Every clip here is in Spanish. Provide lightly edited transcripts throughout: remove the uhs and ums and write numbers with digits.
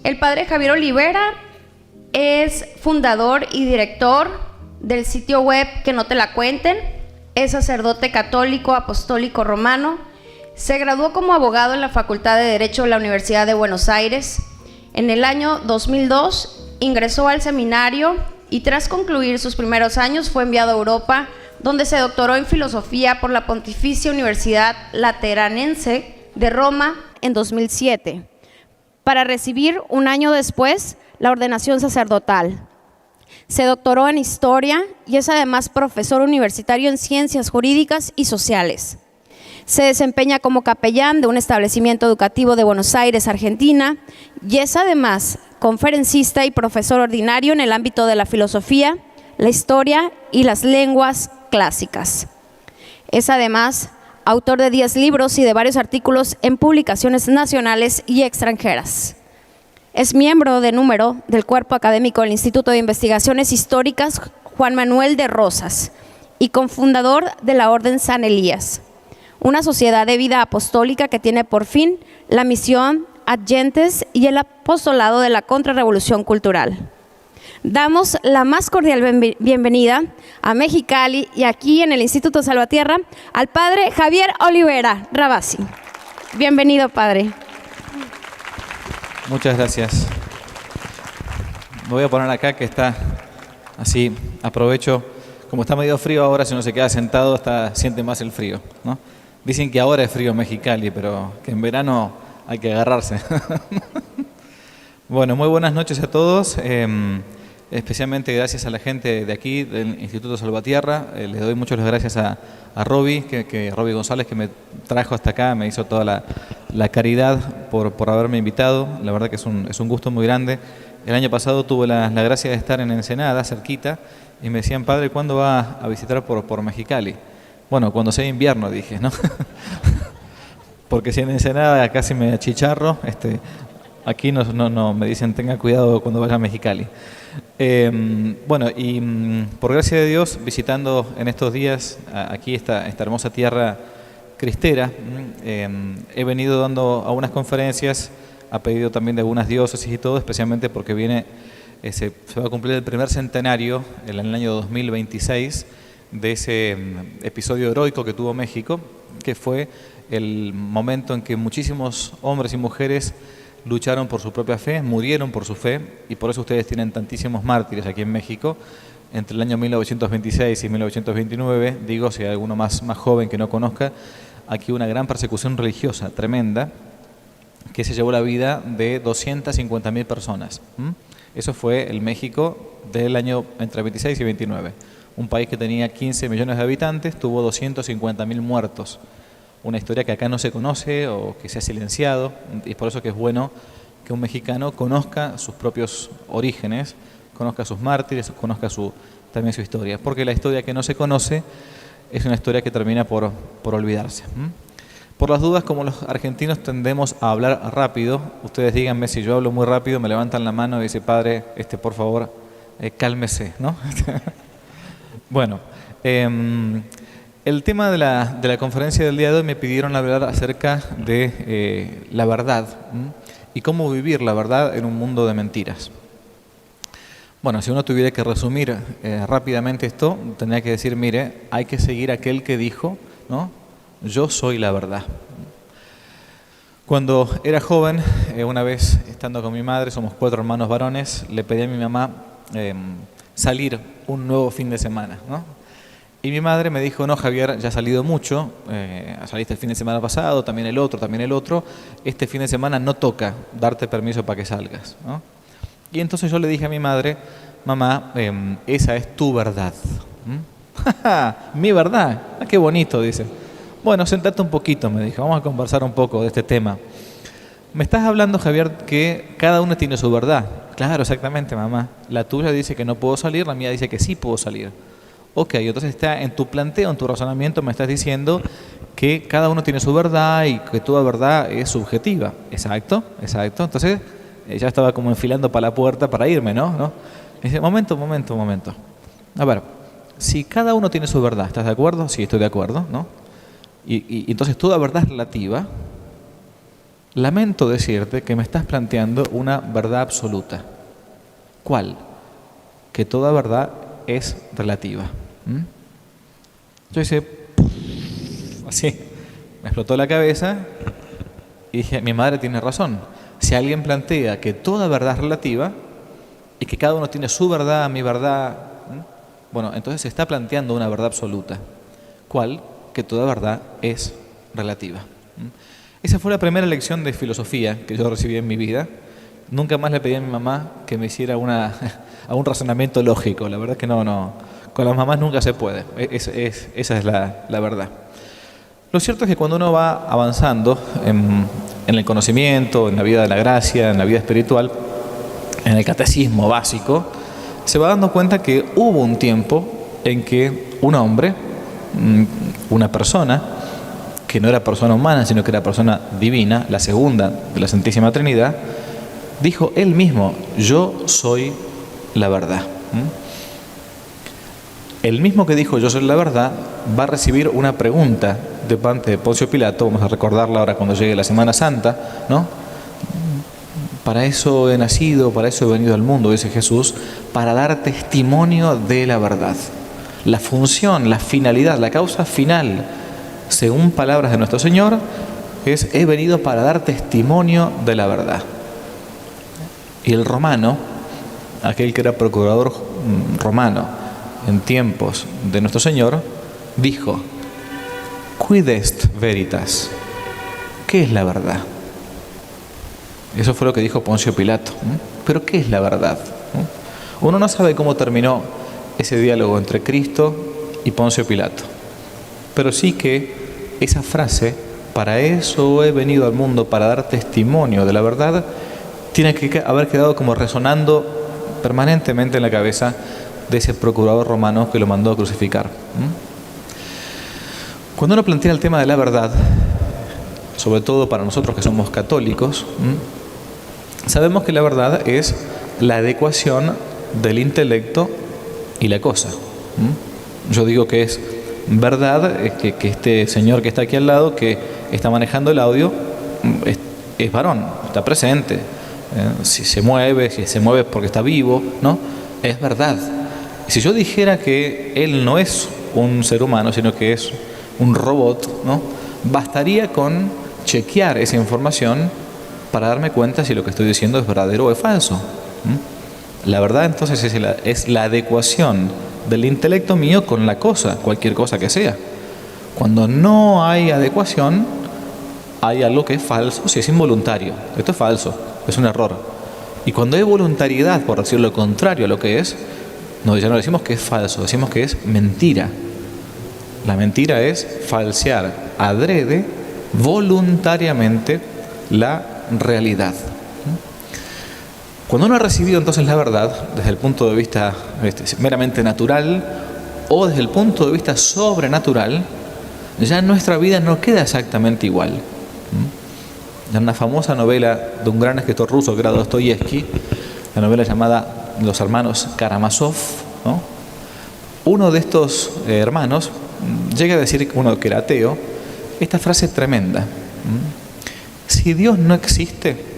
El padre Javier Olivera es fundador y director del sitio web Que No Te La Cuenten, es sacerdote católico apostólico romano, se graduó como abogado en la Facultad de Derecho de la Universidad de Buenos Aires. En el año 2002 ingresó al seminario y tras concluir sus primeros años fue enviado a Europa, donde se doctoró en filosofía por la Pontificia Universidad Lateranense de Roma en 2007, para recibir un año después la ordenación sacerdotal. Se doctoró en historia y es además profesor universitario en ciencias jurídicas y sociales. Se desempeña como capellán de un establecimiento educativo de Buenos Aires, Argentina, y es además conferencista y profesor ordinario en el ámbito de la filosofía, la historia y las lenguas clásicas. Es además autor de 10 libros y de varios artículos en publicaciones nacionales y extranjeras. Es miembro de número del cuerpo académico del Instituto de Investigaciones Históricas Juan Manuel de Rosas y cofundador de la Orden San Elías, una sociedad de vida apostólica que tiene por fin la misión ad gentes y el apostolado de la contrarrevolución cultural. Damos la más cordial bienvenida a Mexicali y aquí en el Instituto Salvatierra al padre Javier Olivera Rabasi. Bienvenido, padre. Muchas gracias. Me voy a poner acá que está así, aprovecho. Como está medio frío ahora, si uno se queda sentado, siente más el frío, ¿no? Dicen que ahora es frío en Mexicali, pero que en verano hay que agarrarse. Bueno, muy buenas noches a todos. Especialmente gracias a la gente de aquí, del Instituto Salvatierra. Les doy muchas gracias a Roby, Roby González, que me trajo hasta acá, me hizo toda la caridad por haberme invitado. La verdad que es un gusto muy grande. El año pasado tuve la gracia de estar en Ensenada, cerquita, y me decían, padre, ¿cuándo va a visitar por Mexicali? Bueno, cuando sea invierno, dije, ¿no? Porque si en Ensenada casi me achicharro, aquí no me dicen, tenga cuidado cuando vaya a Mexicali. Bueno, y por gracia de Dios, visitando en estos días aquí esta hermosa tierra cristera, he venido dando algunas conferencias, a pedido también de algunas diócesis y todo, especialmente porque se va a cumplir el primer centenario en el año 2026 de ese episodio heroico que tuvo México, que fue el momento en que muchísimos hombres y mujeres lucharon por su propia fe, murieron por su fe, y por eso ustedes tienen tantísimos mártires aquí en México. Entre el año 1926 y 1929, digo, si hay alguno más joven que no conozca, aquí una gran persecución religiosa tremenda que se llevó la vida de 250.000 personas. Eso fue el México del año entre 26 y 29. Un país que tenía 15 millones de habitantes, tuvo 250.000 muertos. Una historia que acá no se conoce o que se ha silenciado, y es por eso que es bueno que un mexicano conozca sus propios orígenes, conozca sus mártires, conozca también su historia, porque la historia que no se conoce es una historia que termina por olvidarse. Por las dudas, como los argentinos tendemos a hablar rápido, ustedes díganme si yo hablo muy rápido, me levantan la mano y dicen, padre, por favor, cálmese, ¿no? Bueno, el tema de la conferencia del día de hoy me pidieron hablar acerca de la verdad y cómo vivir la verdad en un mundo de mentiras. Bueno, si uno tuviera que resumir rápidamente esto, tendría que decir, mire, hay que seguir aquel que dijo, ¿no? Yo soy la verdad. Cuando era joven, una vez estando con mi madre, somos 4 hermanos varones, le pedí a mi mamá salir un nuevo fin de semana, ¿no? Y mi madre me dijo, no, Javier, ya has salido mucho, saliste el fin de semana pasado, también el otro, este fin de semana no toca darte permiso para que salgas, ¿no? Y entonces yo le dije a mi madre, mamá, esa es tu verdad. Mi verdad, qué bonito, dice. Bueno, sentate un poquito, me dijo, vamos a conversar un poco de este tema. Me estás hablando, Javier, que cada uno tiene su verdad. Claro, exactamente, mamá. La tuya dice que no puedo salir, la mía dice que sí puedo salir. Ok, entonces está en tu planteo, en tu razonamiento, me estás diciendo que cada uno tiene su verdad y que toda verdad es subjetiva. Exacto. Entonces, ya estaba como enfilando para la puerta para irme, ¿no? Y dice, momento. A ver, si cada uno tiene su verdad, ¿estás de acuerdo? Sí, estoy de acuerdo, ¿no? Y entonces toda verdad es relativa. lamento decirte que me estás planteando una verdad absoluta. ¿Cuál? Que toda verdad es relativa. Yo hice así, me explotó la cabeza y dije, mi madre tiene razón. Si alguien plantea que toda verdad es relativa y que cada uno tiene su verdad, mi verdad, bueno, entonces se está planteando una verdad absoluta. ¿Cuál? Que toda verdad es relativa. Esa fue la primera lección de filosofía que yo recibí en mi vida. Nunca más le pedí a mi mamá que me hiciera a un razonamiento lógico. La verdad es que no. Con las mamás nunca se puede. Esa es la verdad. Lo cierto es que cuando uno va avanzando en el conocimiento, en la vida de la gracia, en la vida espiritual, en el catecismo básico, se va dando cuenta que hubo un tiempo en que un hombre, una persona, que no era persona humana, sino que era persona divina, la segunda de la Santísima Trinidad, dijo él mismo, yo soy la verdad. El mismo que dijo yo soy la verdad va a recibir una pregunta de parte de Poncio Pilato, vamos a recordarla ahora cuando llegue la Semana Santa, ¿no? Para eso he nacido, para eso he venido al mundo, dice Jesús, para dar testimonio de la verdad. La función, la finalidad, la causa final, según palabras de nuestro Señor, es he venido para dar testimonio de la verdad. Y el romano, aquel que era procurador romano en tiempos de nuestro Señor, dijo, quid est veritas, ¿qué es la verdad? Eso fue lo que dijo Poncio Pilato. ¿Pero qué es la verdad? Uno no sabe cómo terminó ese diálogo entre Cristo y Poncio Pilato, pero sí que esa frase, para eso he venido al mundo, para dar testimonio de la verdad, tiene que haber quedado como resonando permanentemente en la cabeza de ese procurador romano que lo mandó a crucificar. Cuando uno plantea el tema de la verdad, sobre todo para nosotros que somos católicos, sabemos que la verdad es la adecuación del intelecto y la cosa. Yo digo que es verdad que este señor que está aquí al lado, que está manejando el audio, es varón, está presente. Si se mueve porque está vivo, ¿no? Es verdad. Si yo dijera que él no es un ser humano, sino que es un robot, ¿no? Bastaría con chequear esa información para darme cuenta si lo que estoy diciendo es verdadero o es falso. La verdad entonces es la adecuación del intelecto mío con la cosa, cualquier cosa que sea. Cuando no hay adecuación, hay algo que es falso, si es involuntario. Esto es falso, es un error. Y cuando hay voluntariedad, por decir lo contrario a lo que es, ya no decimos que es falso, decimos que es mentira. La mentira es falsear adrede, voluntariamente, la realidad. Cuando uno ha recibido entonces la verdad desde el punto de vista meramente natural o desde el punto de vista sobrenatural, ya nuestra vida no queda exactamente igual. En una famosa novela de un gran escritor ruso que era Dostoyevsky, la novela llamada Los hermanos Karamazov, ¿no? Uno de estos hermanos llega a decir, uno que era ateo, esta frase tremenda: si Dios no existe,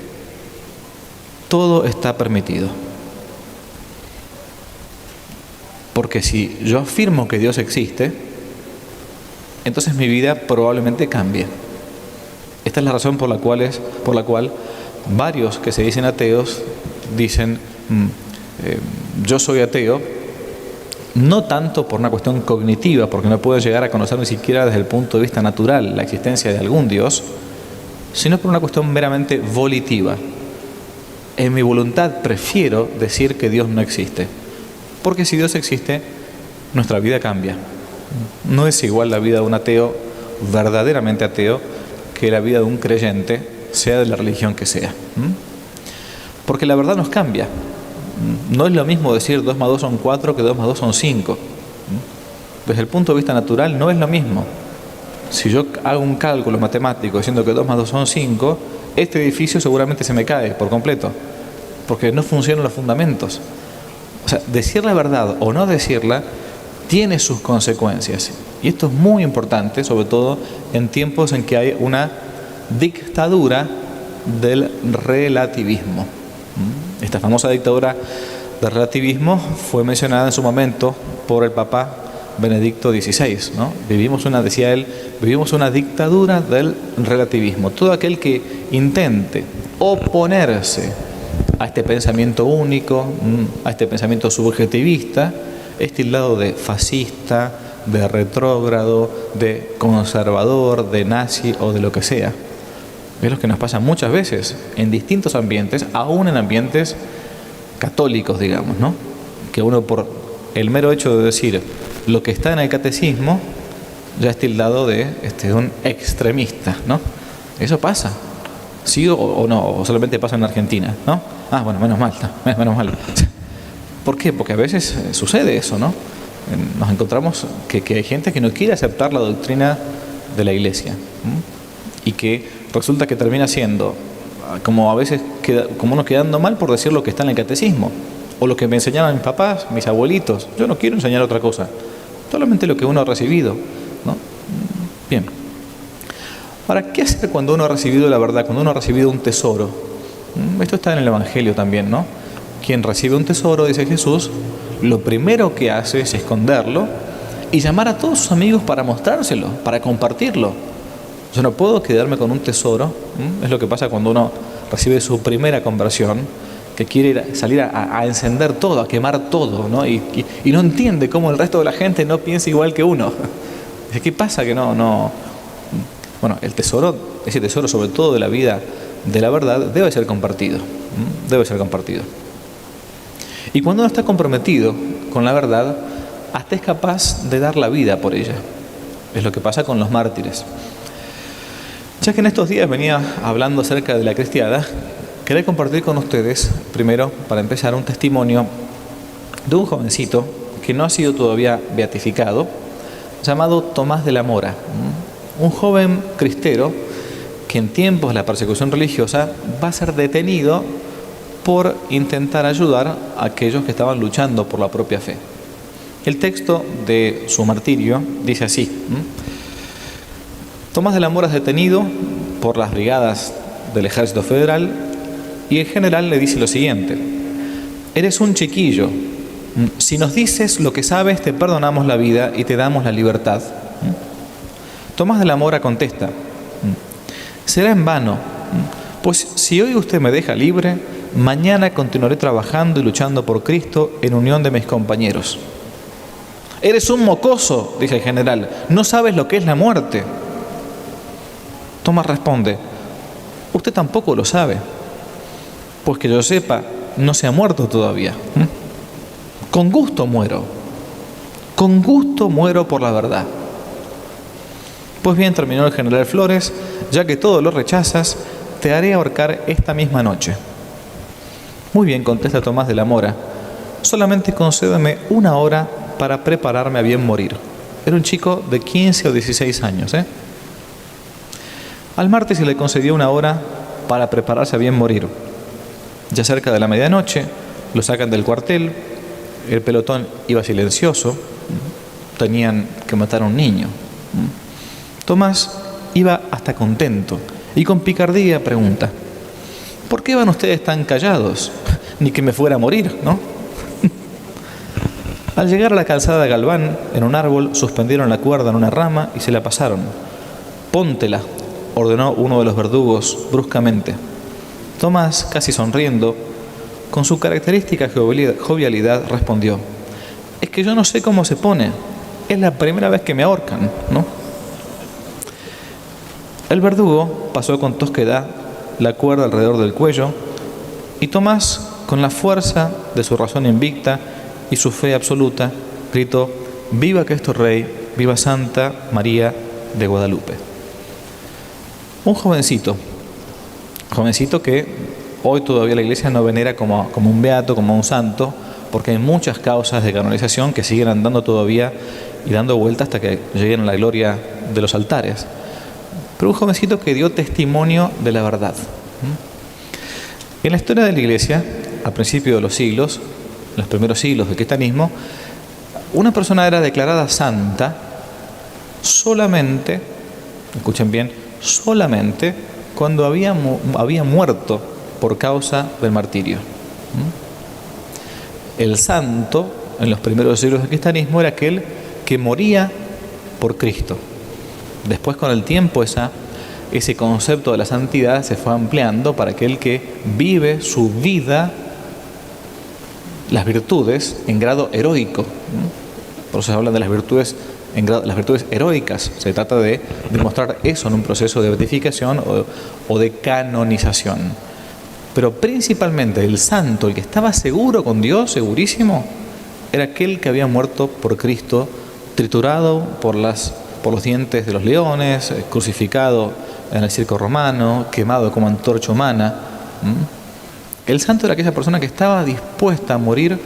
todo está permitido. Porque si yo afirmo que Dios existe, entonces mi vida probablemente cambie. Esta es la razón por la cual varios que se dicen ateos dicen yo soy ateo, no tanto por una cuestión cognitiva, porque no puedo llegar a conocer ni siquiera desde el punto de vista natural la existencia de algún Dios, sino por una cuestión meramente volitiva. En mi voluntad prefiero decir que Dios no existe, porque si Dios existe, nuestra vida cambia. No es igual la vida de un ateo, verdaderamente ateo, que la vida de un creyente, sea de la religión que sea. Porque la verdad nos cambia. No es lo mismo decir 2 más 2 son 4 que 2 más 2 son 5. Desde el punto de vista natural no es lo mismo. Si yo hago un cálculo matemático diciendo que 2 más 2 son 5, este edificio seguramente se me cae por completo, porque no funcionan los fundamentos. O sea, decir la verdad o no decirla tiene sus consecuencias. Y esto es muy importante, sobre todo en tiempos en que hay una dictadura del relativismo. Esta famosa dictadura del relativismo fue mencionada en su momento por el Papa Benedicto XVI, ¿no? Decía él, vivimos una dictadura del relativismo. Todo aquel que intente oponerse a este pensamiento único, a este pensamiento subjetivista, es tildado de fascista, de retrógrado, de conservador, de nazi o de lo que sea. Es lo que nos pasa muchas veces en distintos ambientes, aún en ambientes católicos, digamos, ¿no? Que uno, por el mero hecho de decir lo que está en el catecismo, ya es tildado de un extremista, ¿no? Eso pasa, ¿sí o no? O solamente pasa en Argentina, ¿no? Ah, bueno, menos mal. ¿Por qué? Porque a veces sucede eso, ¿no? Nos encontramos que hay gente que no quiere aceptar la doctrina de la Iglesia, y que resulta que termina siendo, como a veces como uno quedando mal por decir lo que está en el catecismo, o lo que me enseñaban mis papás, mis abuelitos. Yo no quiero enseñar otra cosa, solamente lo que uno ha recibido, ¿no? Bien. Ahora, ¿qué hacer cuando uno ha recibido la verdad, cuando uno ha recibido un tesoro? Esto está en el Evangelio también, ¿no? Quien recibe un tesoro, dice Jesús, lo primero que hace es esconderlo y llamar a todos sus amigos para mostrárselo, para compartirlo. Yo no puedo quedarme con un tesoro. Es lo que pasa cuando uno recibe su primera conversión, que quiere salir a encender todo, a quemar todo, ¿no? Y no entiende cómo el resto de la gente no piensa igual que uno. ¿Qué pasa que no? Bueno, el tesoro, ese tesoro sobre todo de la vida, de la verdad, debe ser compartido. Debe ser compartido. Y cuando uno está comprometido con la verdad, hasta es capaz de dar la vida por ella. Es lo que pasa con los mártires. Ya que en estos días venía hablando acerca de la cristiada, quería compartir con ustedes, primero, para empezar, un testimonio de un jovencito que no ha sido todavía beatificado, llamado Tomás de la Mora. Un joven cristero que en tiempos de la persecución religiosa va a ser detenido por intentar ayudar a aquellos que estaban luchando por la propia fe. El texto de su martirio dice así: Tomás de la Mora es detenido por las brigadas del Ejército Federal y el general le dice lo siguiente: eres un chiquillo, si nos dices lo que sabes te perdonamos la vida y te damos la libertad. Tomás de la Mora contesta: será en vano, pues si hoy usted me deja libre, mañana continuaré trabajando y luchando por Cristo en unión de mis compañeros. Eres un mocoso, dice el general, no sabes lo que es la muerte. Tomás responde: usted tampoco lo sabe, pues que yo sepa, no se ha muerto todavía. Con gusto muero por la verdad. Pues bien, terminó el general Flores, ya que todo lo rechazas, te haré ahorcar esta misma noche. Muy bien, contesta Tomás de la Mora, solamente concédame 1 hora para prepararme a bien morir. Era un chico de 15 o 16 años, Al martes se le concedió 1 hora para prepararse a bien morir. Ya cerca de la medianoche, lo sacan del cuartel, el pelotón iba silencioso, tenían que matar a un niño. Tomás iba hasta contento y con picardía pregunta: ¿por qué van ustedes tan callados? Ni que me fuera a morir, ¿no? Al llegar a la calzada de Galván, en un árbol, suspendieron la cuerda en una rama y se la pasaron. Póntela, ordenó uno de los verdugos bruscamente. Tomás, casi sonriendo, con su característica jovialidad, respondió: es que yo no sé cómo se pone, es la primera vez que me ahorcan, ¿no? El verdugo pasó con tosquedad la cuerda alrededor del cuello y Tomás, con la fuerza de su razón invicta y su fe absoluta, gritó: ¡viva Cristo Rey! ¡Viva Santa María de Guadalupe! Un jovencito que hoy todavía la Iglesia no venera como un beato, como un santo, porque hay muchas causas de canonización que siguen andando todavía y dando vueltas hasta que lleguen a la gloria de los altares. Pero un jovencito que dio testimonio de la verdad. En la historia de la Iglesia, a principios de los siglos, en los primeros siglos del cristianismo, una persona era declarada santa solamente, escuchen bien, solamente cuando había muerto por causa del martirio. El santo, en los primeros siglos del cristianismo, era aquel que moría por Cristo. Después, con el tiempo, ese concepto de la santidad se fue ampliando para aquel que vive su vida, las virtudes, en grado heroico. Por eso se habla de las virtudes las virtudes heroicas. Se trata de demostrar eso en un proceso de beatificación o de canonización. Pero principalmente el santo, el que estaba seguro con Dios, segurísimo, era aquel que había muerto por Cristo, triturado por los dientes de los leones, crucificado en el circo romano, quemado como antorcha humana. El santo era aquella persona que estaba dispuesta a morir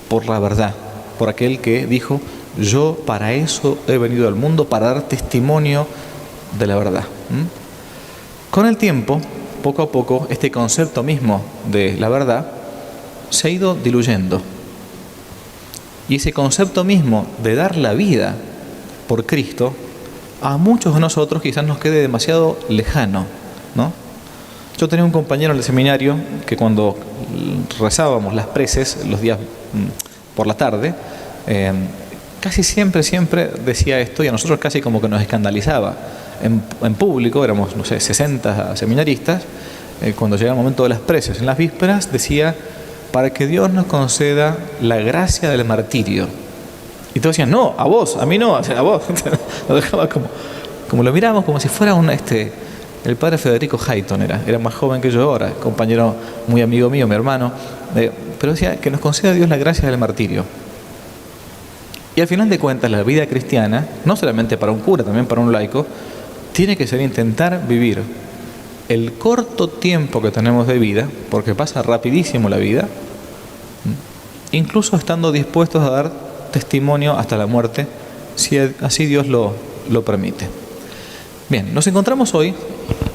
por la verdad, por aquel que dijo: yo para eso he venido al mundo, para dar testimonio de la verdad. Con el tiempo, poco a poco, este concepto mismo de la verdad se ha ido diluyendo. Y ese concepto mismo de dar la vida por Cristo, a muchos de nosotros quizás nos quede demasiado lejano, ¿no? Yo tenía un compañero en el seminario que cuando rezábamos las preces los días por la tarde, casi siempre decía esto, y a nosotros casi como que nos escandalizaba. En público, éramos, 60 seminaristas, cuando llegaba el momento de las preces, en las vísperas, decía: para que Dios nos conceda la gracia del martirio. Y todos decían: no, a vos, a mí no, a vos. Lo dejaba como lo mirábamos como si fuera el padre Federico Hayton era más joven que yo ahora, compañero muy amigo mío, mi hermano, pero decía que nos conceda Dios la gracia del martirio. Y al final de cuentas, la vida cristiana, no solamente para un cura, también para un laico, tiene que ser intentar vivir el corto tiempo que tenemos de vida, porque pasa rapidísimo la vida, incluso estando dispuestos a dar testimonio hasta la muerte, si así Dios lo permite. Bien, nos encontramos hoy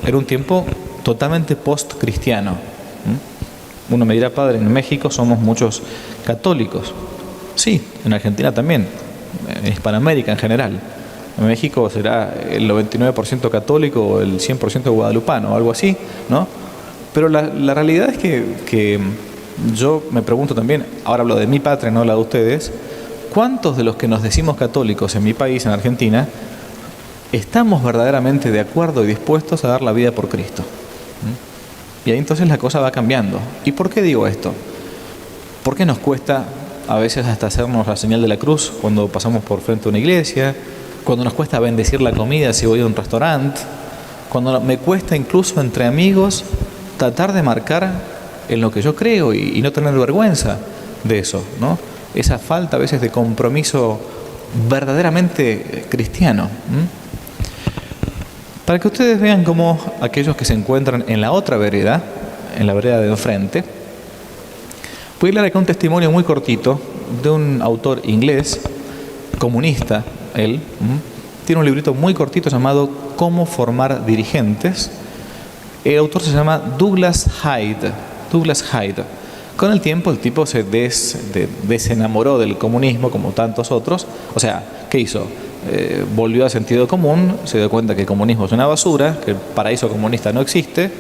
en un tiempo totalmente post-cristiano. Uno me dirá: padre, en México somos muchos católicos. Sí, en Argentina también, en Hispanoamérica en general. En México será el 99% católico o el 100% guadalupano, o algo así, ¿no? Pero la realidad es que yo me pregunto también, ahora hablo de mi patria, no la de ustedes, ¿cuántos de los que nos decimos católicos en mi país, en Argentina, estamos verdaderamente de acuerdo y dispuestos a dar la vida por Cristo? Y ahí entonces la cosa va cambiando. ¿Y por qué digo esto? ¿Por qué nos cuesta a veces hasta hacernos la señal de la cruz cuando pasamos por frente a una iglesia? Cuando nos cuesta bendecir la comida si voy a un restaurante, cuando me cuesta incluso entre amigos tratar de marcar en lo que yo creo y no tener vergüenza de eso, ¿no? Esa falta a veces de compromiso verdaderamente cristiano. Para que ustedes vean cómo aquellos que se encuentran en la otra vereda, en la vereda de enfrente, voy a leer acá un testimonio muy cortito de un autor inglés, comunista. Él tiene un librito muy cortito llamado Cómo formar dirigentes. El autor se llama Douglas Hyde. Con el tiempo el tipo se desenamoró del comunismo como tantos otros. O sea, ¿qué hizo? Volvió al sentido común, se dio cuenta que el comunismo es una basura, que el paraíso comunista no existe,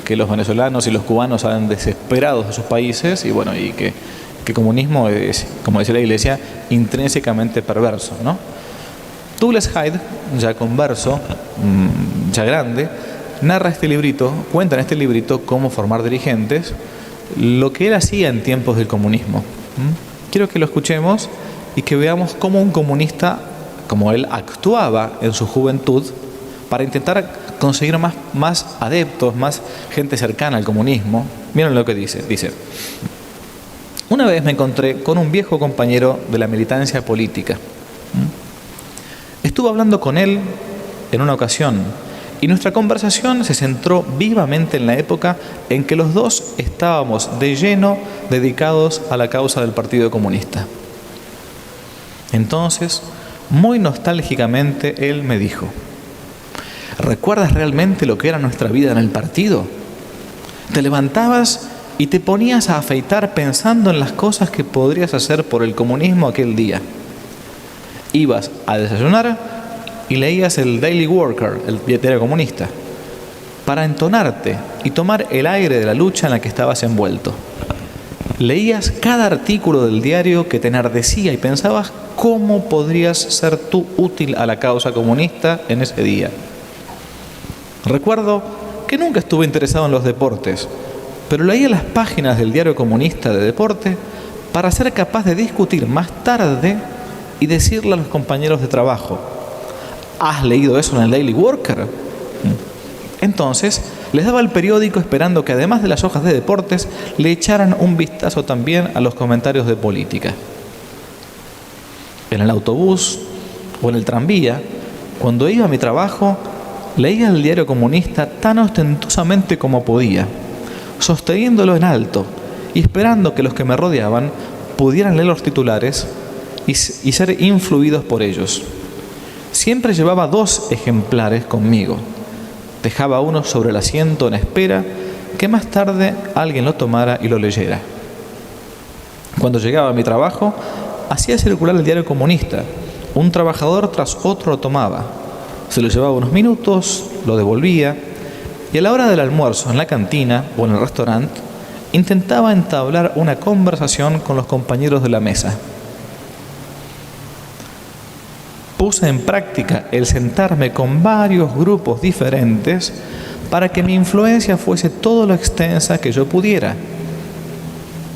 que los venezolanos y los cubanos salen desesperados de sus países y bueno, y que el comunismo es, como decía la Iglesia, intrínsecamente perverso, ¿no? Douglas Hyde, ya converso, ya grande, narra este librito, cuenta en este librito cómo formar dirigentes, lo que él hacía en tiempos del comunismo. Quiero que lo escuchemos y que veamos cómo un comunista, como él actuaba en su juventud para intentar conseguir más adeptos, más gente cercana al comunismo. Miren lo que dice. Dice: una vez me encontré con un viejo compañero de la militancia política. Estuve hablando con él en una ocasión y nuestra conversación se centró vivamente en la época en que los dos estábamos de lleno dedicados a la causa del Partido Comunista. Entonces, muy nostálgicamente, él me dijo: ¿recuerdas realmente lo que era nuestra vida en el partido? Te levantabas y te ponías a afeitar pensando en las cosas que podrías hacer por el comunismo aquel día. Ibas a desayunar y leías el Daily Worker, el diario comunista. para entonarte y tomar el aire de la lucha en la que estabas envuelto. Leías cada artículo del diario que te enardecía y pensabas cómo podrías ser tú útil a la causa comunista en ese día. Recuerdo que nunca estuve interesado en los deportes, pero leía las páginas del diario comunista de deporte para ser capaz de discutir más tarde y decirle a los compañeros de trabajo: ¿has leído eso en el Daily Worker? Entonces, les daba el periódico esperando que además de las hojas de deportes, le echaran un vistazo también a los comentarios de política. En el autobús o en el tranvía, cuando iba a mi trabajo, leía el diario comunista tan ostentosamente como podía, sosteniéndolo en alto y esperando que los que me rodeaban pudieran leer los titulares y ser influidos por ellos. Siempre llevaba 2 ejemplares conmigo. Dejaba uno sobre el asiento en espera que más tarde alguien lo tomara y lo leyera. Cuando llegaba a mi trabajo, hacía circular el diario comunista. Un trabajador tras otro lo tomaba. Se lo llevaba unos minutos, lo devolvía, y a la hora del almuerzo en la cantina o en el restaurante, intentaba entablar una conversación con los compañeros de la mesa. Puse en práctica el sentarme con varios grupos diferentes para que mi influencia fuese todo lo extensa que yo pudiera.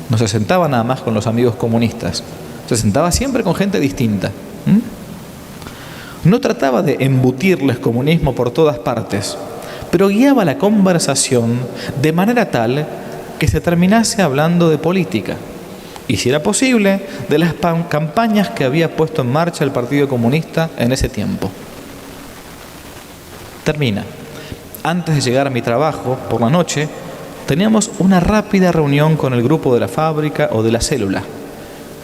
No se sentaba nada más con los amigos comunistas, se sentaba siempre con gente distinta. No trataba de embutirles comunismo por todas partes, pero guiaba la conversación de manera tal que se terminase hablando de política. Y si era posible, de las campañas que había puesto en marcha el Partido Comunista en ese tiempo. Termina. Antes de llegar a mi trabajo, por la noche, teníamos una rápida reunión con el grupo de la fábrica o de la célula.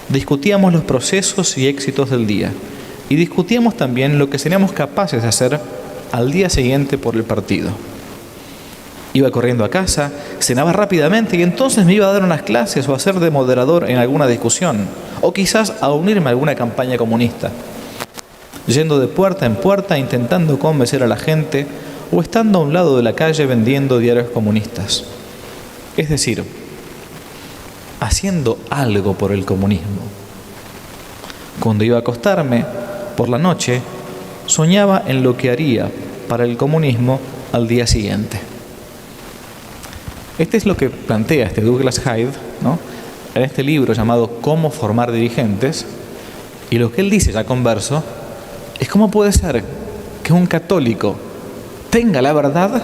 Discutíamos los procesos y éxitos del día. Y discutíamos también lo que seríamos capaces de hacer al día siguiente por el partido. Iba corriendo a casa, cenaba rápidamente y entonces me iba a dar unas clases o a ser de moderador en alguna discusión, o quizás a unirme a alguna campaña comunista, yendo de puerta en puerta intentando convencer a la gente o estando a un lado de la calle vendiendo diarios comunistas. Es decir, haciendo algo por el comunismo. Cuando iba a acostarme, por la noche, soñaba en lo que haría para el comunismo al día siguiente. Este es lo que plantea Douglas Hyde, ¿no?, en este libro llamado Cómo formar dirigentes. Y lo que él dice, ya converso, es cómo puede ser que un católico tenga la verdad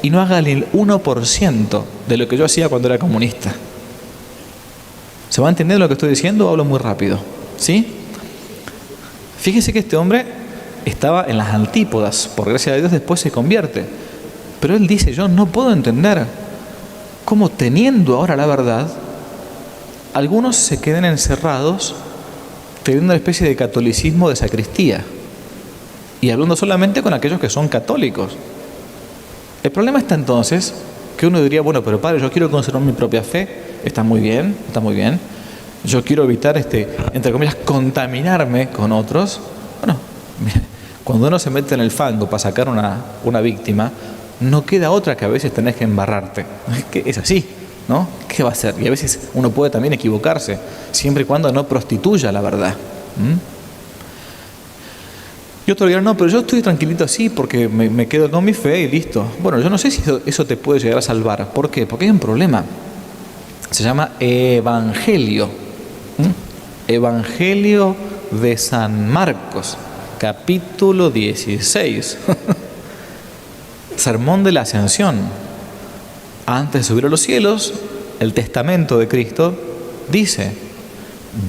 y no haga ni el 1% de lo que yo hacía cuando era comunista. ¿Se va a entender lo que estoy diciendo o hablo muy rápido? ¿Sí? Fíjese que este hombre estaba en las antípodas, por gracia de Dios después se convierte. Pero él dice: yo no puedo entender cómo, teniendo ahora la verdad, algunos se queden encerrados teniendo una especie de catolicismo de sacristía y hablando solamente con aquellos que son católicos. El problema está entonces que uno diría: bueno, pero padre, yo quiero conservar mi propia fe. Está muy bien, está muy bien. Yo quiero evitar, entre comillas, contaminarme con otros. Bueno, cuando uno se mete en el fango para sacar una víctima, no queda otra que a veces tenés que embarrarte. Que es así, ¿no? ¿Qué va a hacer? Y a veces uno puede también equivocarse, siempre y cuando no prostituya la verdad. Y otro dirá: no, pero yo estoy tranquilito así porque me quedo con mi fe y listo. Bueno, yo no sé si eso te puede llegar a salvar. ¿Por qué? Porque hay un problema. Se llama Evangelio. Evangelio de San Marcos, capítulo 16. Sermón de la Ascensión. Antes de subir a los cielos, el testamento de Cristo dice: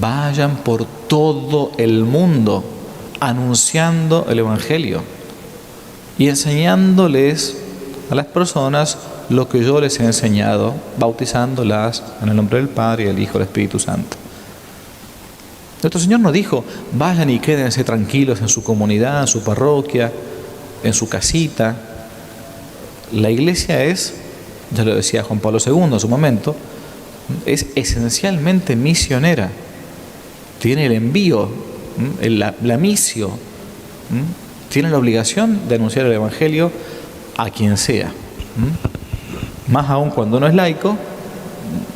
vayan por todo el mundo anunciando el Evangelio y enseñándoles a las personas lo que yo les he enseñado, bautizándolas en el nombre del Padre y del Hijo y del Espíritu Santo. Nuestro Señor nos dijo: vayan y quédense tranquilos en su comunidad, en su parroquia, en su casita. La iglesia es, ya lo decía Juan Pablo II en su momento, es esencialmente misionera. Tiene el envío, la misión, tiene la obligación de anunciar el Evangelio a quien sea. Más aún cuando uno es laico,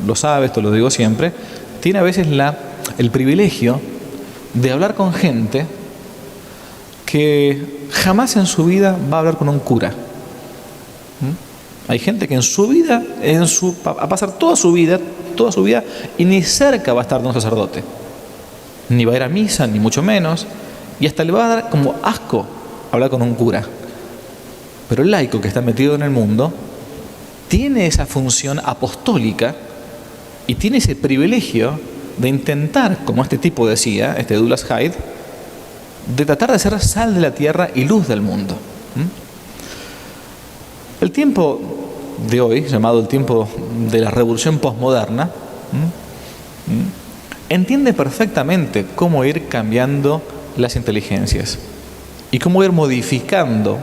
lo sabe, esto lo digo siempre, tiene a veces el privilegio de hablar con gente que jamás en su vida va a hablar con un cura. Hay gente que en su vida, va a pasar toda su vida, y ni cerca va a estar de un sacerdote. Ni va a ir a misa, ni mucho menos, y hasta le va a dar como asco hablar con un cura. Pero el laico que está metido en el mundo tiene esa función apostólica y tiene ese privilegio de intentar, como este tipo decía, este Douglas Hyde, de tratar de ser sal de la tierra y luz del mundo. El tiempo de hoy, llamado el tiempo de la revolución posmoderna, entiende perfectamente cómo ir cambiando las inteligencias y cómo ir modificando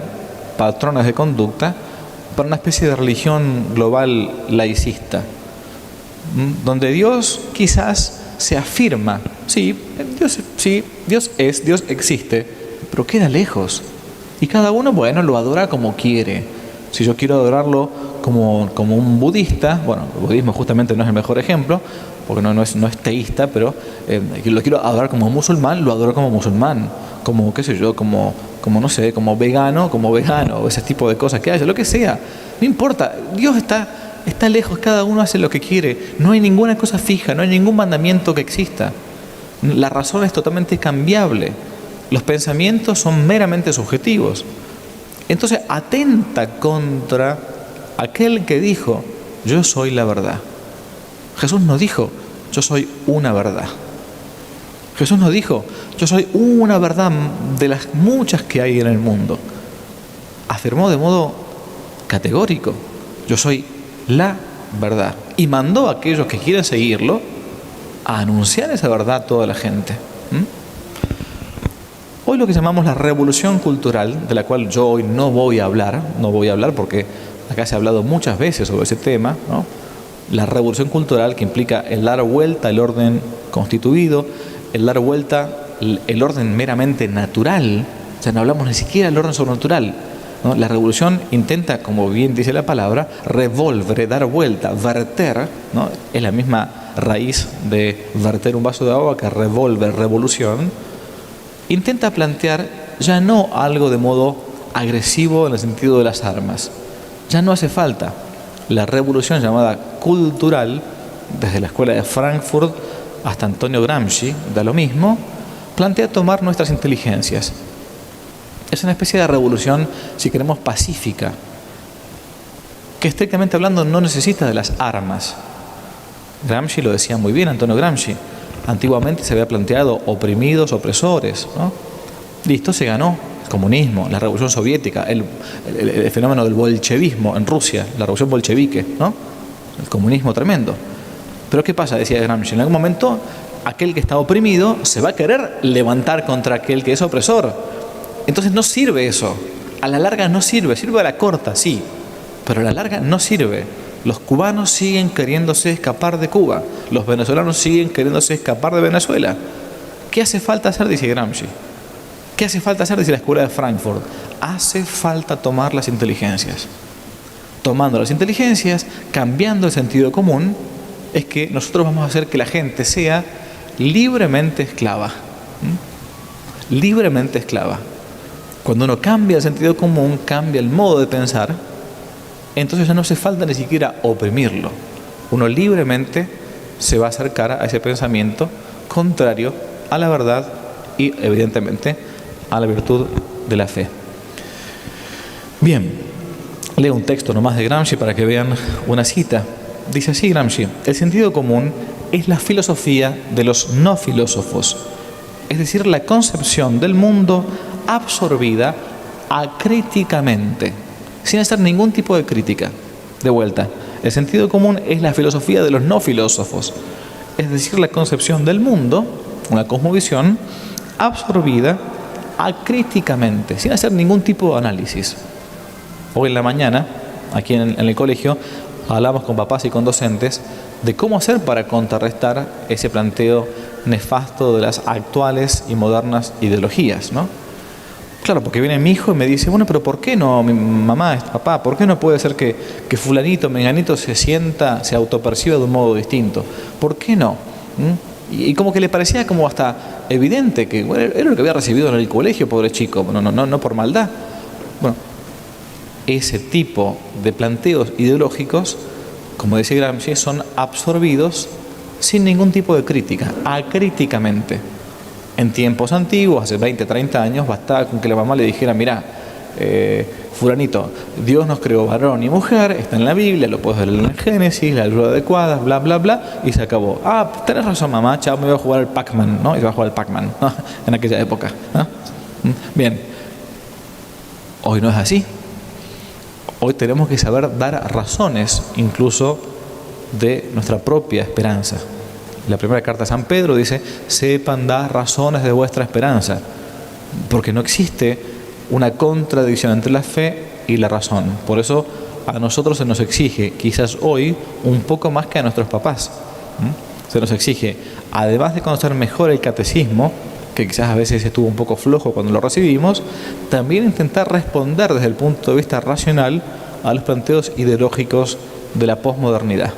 patrones de conducta para una especie de religión global laicista, donde Dios quizás se afirma, Dios existe, pero queda lejos. Y cada uno, lo adora como quiere. Si yo quiero adorarlo como un budista, el budismo justamente no es el mejor ejemplo, porque no es teísta, pero lo quiero adorar como musulmán, lo adoro como musulmán, como vegano, o ese tipo de cosas que haya, lo que sea. No importa, Dios está lejos, cada uno hace lo que quiere, no hay ninguna cosa fija, no hay ningún mandamiento que exista. La razón es totalmente cambiable, los pensamientos son meramente subjetivos. Entonces atenta contra aquel que dijo, yo soy la verdad. Jesús no dijo, yo soy una verdad. Jesús no dijo, yo soy una verdad de las muchas que hay en el mundo. Afirmó de modo categórico, yo soy la verdad. Y mandó a aquellos que quieren seguirlo a anunciar esa verdad a toda la gente. Hoy lo que llamamos la revolución cultural, de la cual yo hoy no voy a hablar porque acá se ha hablado muchas veces sobre ese tema, ¿no? La revolución cultural que implica el dar vuelta al orden constituido, el dar vuelta el orden meramente natural, o sea, no hablamos ni siquiera del orden sobrenatural, ¿no? La revolución intenta, como bien dice la palabra, revolver, dar vuelta, verter, ¿no? Es la misma raíz de verter un vaso de agua que revolver, revolución. Intenta plantear ya no algo de modo agresivo en el sentido de las armas. Ya no hace falta. La revolución llamada cultural, desde la escuela de Frankfurt hasta Antonio Gramsci, da lo mismo, plantea tomar nuestras inteligencias. Es una especie de revolución, si queremos, pacífica, que estrictamente hablando no necesita de las armas. Gramsci lo decía muy bien, Antonio Gramsci. Antiguamente se había planteado oprimidos, opresores, ¿no? Listo, se ganó el comunismo, la revolución soviética, el fenómeno del bolchevismo en Rusia, la revolución bolchevique, ¿no? El comunismo tremendo. Pero ¿qué pasa? Decía Gramsci, en algún momento aquel que está oprimido se va a querer levantar contra aquel que es opresor. Entonces no sirve eso. A la larga no sirve, sirve a la corta, sí, pero a la larga no sirve. Los cubanos siguen queriéndose escapar de Cuba. Los venezolanos siguen queriéndose escapar de Venezuela. ¿Qué hace falta hacer? Dice Gramsci. ¿Qué hace falta hacer? Dice la escuela de Frankfurt. Hace falta tomar las inteligencias. Tomando las inteligencias, cambiando el sentido común, es que nosotros vamos a hacer que la gente sea libremente esclava. Libremente esclava. Cuando uno cambia el sentido común, cambia el modo de pensar, entonces ya no hace falta ni siquiera oprimirlo. Uno libremente se va a acercar a ese pensamiento contrario a la verdad y, evidentemente, a la virtud de la fe. Bien, leo un texto nomás de Gramsci para que vean una cita. Dice así Gramsci: el sentido común es la filosofía de los no filósofos, es decir, la concepción del mundo absorbida acríticamente, sin hacer ningún tipo de crítica. De vuelta, el sentido común es la filosofía de los no filósofos, es decir, la concepción del mundo, una cosmovisión, absorbida acríticamente, sin hacer ningún tipo de análisis. Hoy en la mañana, aquí en el colegio, hablamos con papás y con docentes de cómo hacer para contrarrestar ese planteo nefasto de las actuales y modernas ideologías, ¿no? Claro, porque viene mi hijo y me dice, bueno, pero ¿por qué no, mi mamá, papá, por qué no puede ser que fulanito, menganito se autoperciba de un modo distinto? ¿Por qué no? Y como que le parecía como hasta evidente que bueno, era lo que había recibido en el colegio, pobre chico, no por maldad. Bueno, ese tipo de planteos ideológicos, como decía Gramsci, son absorbidos sin ningún tipo de crítica, acríticamente. En tiempos antiguos, hace 20, 30 años, bastaba con que la mamá le dijera, mirá, fulanito, Dios nos creó varón y mujer, está en la Biblia, lo puedes ver en el Génesis, la luz adecuada, bla, bla, bla, y se acabó. Ah, tenés razón, mamá, chao, me voy a jugar al Pac-Man, ¿no? Y se va a jugar al Pac-Man, ¿no? En aquella época, ¿no? Bien, hoy no es así. Hoy tenemos que saber dar razones, incluso de nuestra propia esperanza. La primera carta de San Pedro dice, sepan dar razones de vuestra esperanza, porque no existe una contradicción entre la fe y la razón. Por eso a nosotros se nos exige, quizás hoy, un poco más que a nuestros papás. Se nos exige, además de conocer mejor el catecismo, que quizás a veces estuvo un poco flojo cuando lo recibimos, también intentar responder desde el punto de vista racional a los planteos ideológicos de la posmodernidad.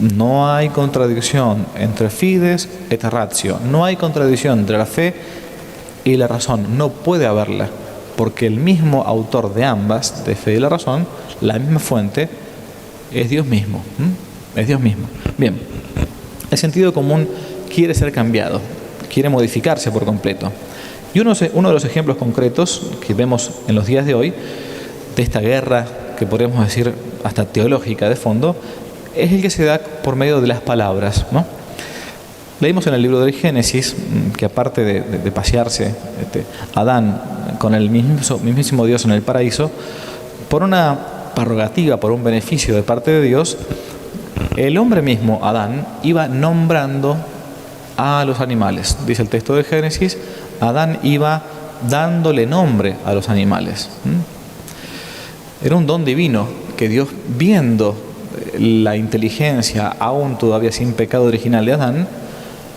No hay contradicción entre fides et ratio, no hay contradicción entre la fe y la razón, no puede haberla, porque el mismo autor de ambas, de fe y la razón, la misma fuente, es Dios mismo. Es Dios mismo. Bien, el sentido común quiere ser cambiado, quiere modificarse por completo. Y uno de los ejemplos concretos que vemos en los días de hoy, de esta guerra que podríamos decir hasta teológica de fondo, es el que se da por medio de las palabras, ¿no? Leímos en el libro del Génesis que aparte de pasearse Adán con el mismísimo Dios en el paraíso, por una prerrogativa, por un beneficio de parte de Dios, el hombre mismo, Adán, iba nombrando a los animales. Dice el texto de Génesis, Adán iba dándole nombre a los animales. Era un don divino que Dios, viendo la inteligencia aún todavía sin pecado original de Adán,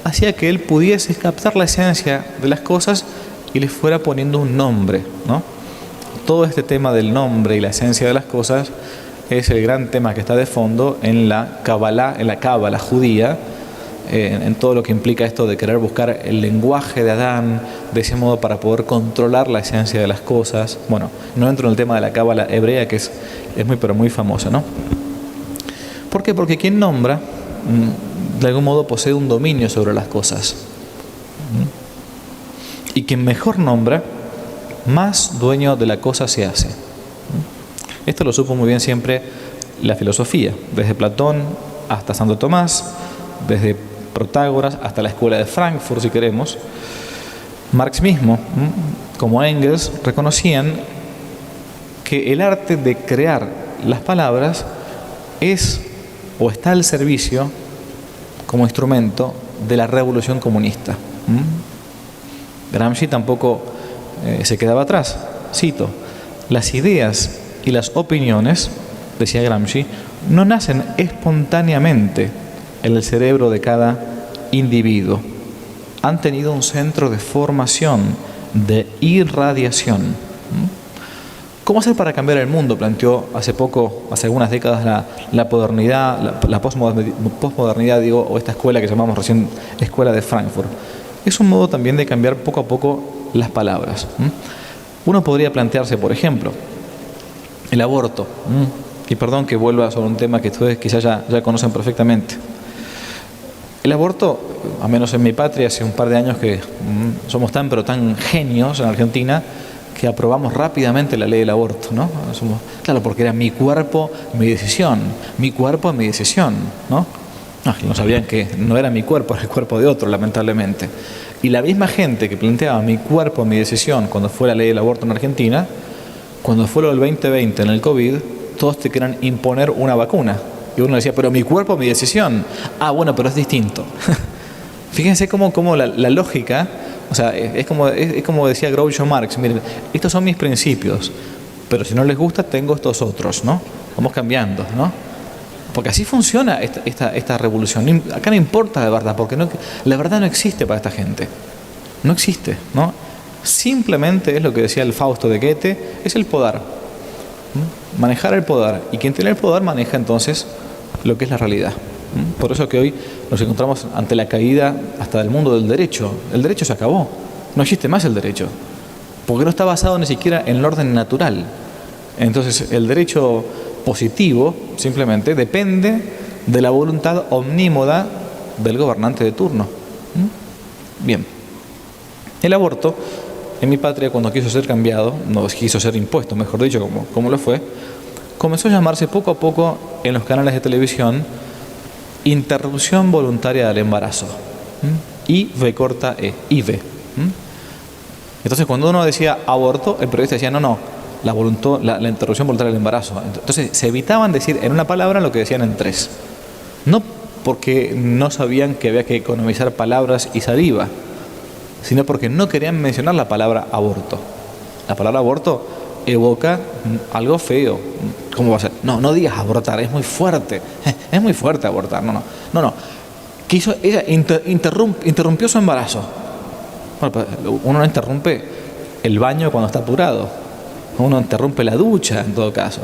hacía que él pudiese captar la esencia de las cosas y les fuera poniendo un nombre, ¿no? Todo este tema del nombre y la esencia de las cosas es el gran tema que está de fondo en la cábala judía, en todo lo que implica esto de querer buscar el lenguaje de Adán, de ese modo para poder controlar la esencia de las cosas. Bueno, no entro en el tema de la cábala hebrea, que es muy pero muy famosa, ¿no? ¿Por qué? Porque quien nombra, de algún modo posee un dominio sobre las cosas. Y quien mejor nombra, más dueño de la cosa se hace. Esto lo supo muy bien siempre la filosofía, desde Platón hasta Santo Tomás, desde Protágoras hasta la escuela de Frankfurt, si queremos. Marx mismo, como Engels, reconocían que el arte de crear las palabras es o está al servicio como instrumento de la revolución comunista. Gramsci tampoco se quedaba atrás. Cito, las ideas y las opiniones, decía Gramsci, no nacen espontáneamente en el cerebro de cada individuo. Han tenido un centro de formación, de irradiación. ¿Cómo hacer para cambiar el mundo? Planteó hace algunas décadas la modernidad, la posmodernidad, o esta escuela que llamamos recién Escuela de Frankfurt. Es un modo también de cambiar poco a poco las palabras. Uno podría plantearse, por ejemplo, el aborto. Y perdón que vuelva sobre un tema que ustedes quizás ya conocen perfectamente. El aborto, a menos en mi patria, hace un par de años que somos tan genios en Argentina, que aprobamos rápidamente la ley del aborto, ¿no? Claro, porque era mi cuerpo, mi decisión, mi cuerpo, mi decisión, ¿no? No sabían que no era mi cuerpo, era el cuerpo de otro, lamentablemente. Y la misma gente que planteaba mi cuerpo, mi decisión, cuando fue la ley del aborto en Argentina, cuando fue lo del 2020 en el COVID, todos te querían imponer una vacuna. Y uno decía, pero mi cuerpo, mi decisión. Ah, bueno, pero es distinto. Fíjense cómo la lógica, o sea, es como decía Groucho Marx, miren, estos son mis principios, pero si no les gusta, tengo estos otros, ¿no? Vamos cambiando, ¿no? Porque así funciona esta revolución. Acá no importa la verdad, porque la verdad no existe para esta gente. No existe, ¿no? Simplemente es lo que decía el Fausto de Goethe, es el poder. Manejar el poder. Y quien tiene el poder maneja entonces lo que es la realidad. Por eso que hoy nos encontramos ante la caída hasta del mundo del derecho. El derecho se acabó. No existe más el derecho. Porque no está basado ni siquiera en el orden natural. Entonces el derecho positivo simplemente depende de la voluntad omnímoda del gobernante de turno. Bien. El aborto, en mi patria, cuando quiso ser cambiado, no quiso ser impuesto, mejor dicho, como lo fue, comenzó a llamarse poco a poco en los canales de televisión interrupción voluntaria del embarazo. IV corta E, IV. Entonces, cuando uno decía aborto, el periodista decía, no, la interrupción voluntaria del embarazo. Entonces, se evitaban decir en una palabra lo que decían en tres. No porque no sabían que había que economizar palabras y saliva, sino porque no querían mencionar la palabra aborto. La palabra aborto evoca algo feo. ¿Cómo va a ser? No digas abortar, es muy fuerte. Es muy fuerte abortar. No. Ella interrumpió su embarazo. Bueno, uno no interrumpe el baño cuando está apurado. Uno interrumpe la ducha en todo caso.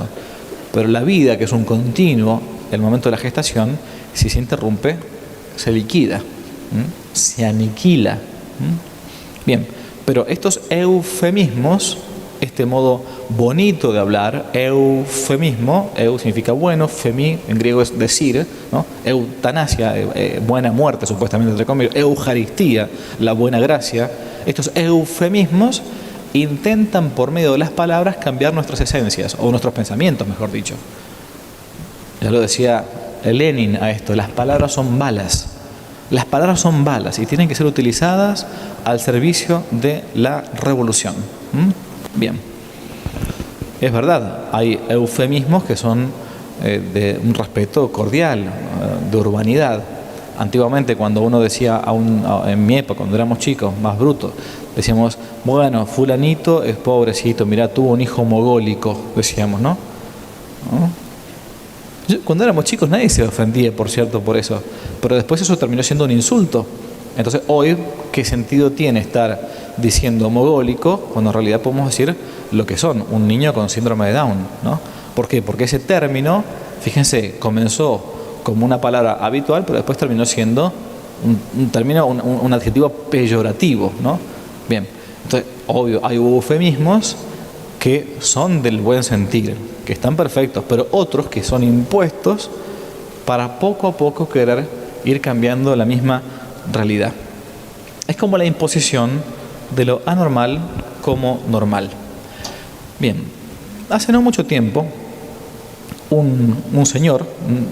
Pero la vida, que es un continuo, el momento de la gestación, si se interrumpe, se liquida, se aniquila. Bien, pero estos eufemismos, este modo bonito de hablar, eufemismo, eu significa bueno, femi en griego es decir, ¿no? Eutanasia, buena muerte supuestamente entre comillas, eucaristía, la buena gracia. Estos eufemismos intentan por medio de las palabras cambiar nuestras esencias, o nuestros pensamientos, mejor dicho. Ya lo decía Lenin a esto, las palabras son balas. Las palabras son balas y tienen que ser utilizadas al servicio de la revolución. Bien. Es verdad, hay eufemismos que son de un respeto cordial, de urbanidad. Antiguamente, cuando uno decía, en mi época, cuando éramos chicos, más brutos, decíamos, bueno, fulanito es pobrecito, mirá, tuvo un hijo mogólico, decíamos, ¿no? Cuando éramos chicos nadie se ofendía, por cierto, por eso. Pero después eso terminó siendo un insulto. Entonces, hoy, ¿qué sentido tiene estar diciendo mogólico cuando en realidad podemos decir lo que son, un niño con síndrome de Down, ¿no? ¿Por qué? Porque ese término, fíjense, comenzó como una palabra habitual, pero después terminó siendo un término, un adjetivo peyorativo, ¿no? Bien, entonces, obvio, hay eufemismos que son del buen sentir, que están perfectos, pero otros que son impuestos para poco a poco querer ir cambiando la misma realidad. Es como la imposición de lo anormal como normal. Bien, hace no mucho tiempo, un señor, un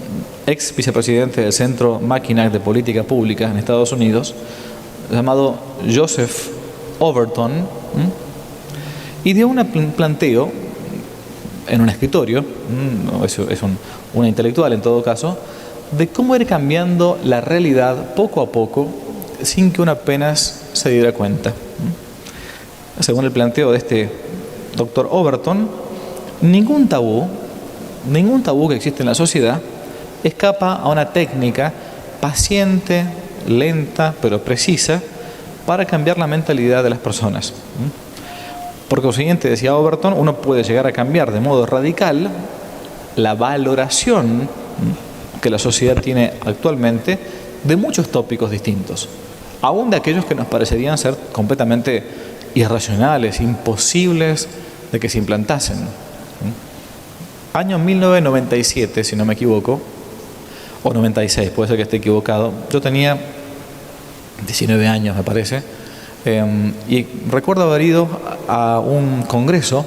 ex vicepresidente del Centro Mackinac de Política Pública en Estados Unidos, llamado Joseph Overton, y dio un planteo en un escritorio, es una intelectual en todo caso, de cómo ir cambiando la realidad poco a poco sin que uno apenas se diera cuenta. Según el planteo de este doctor Overton, ningún tabú que existe en la sociedad escapa a una técnica paciente, lenta, pero precisa para cambiar la mentalidad de las personas. Por consiguiente, decía Overton, uno puede llegar a cambiar de modo radical la valoración que la sociedad tiene actualmente de muchos tópicos distintos, aún de aquellos que nos parecerían ser completamente irracionales, imposibles de que se implantasen. Año 1997, si no me equivoco, o 96, puede ser que esté equivocado. Yo tenía 19 años, me parece, y recuerdo haber ido a un congreso,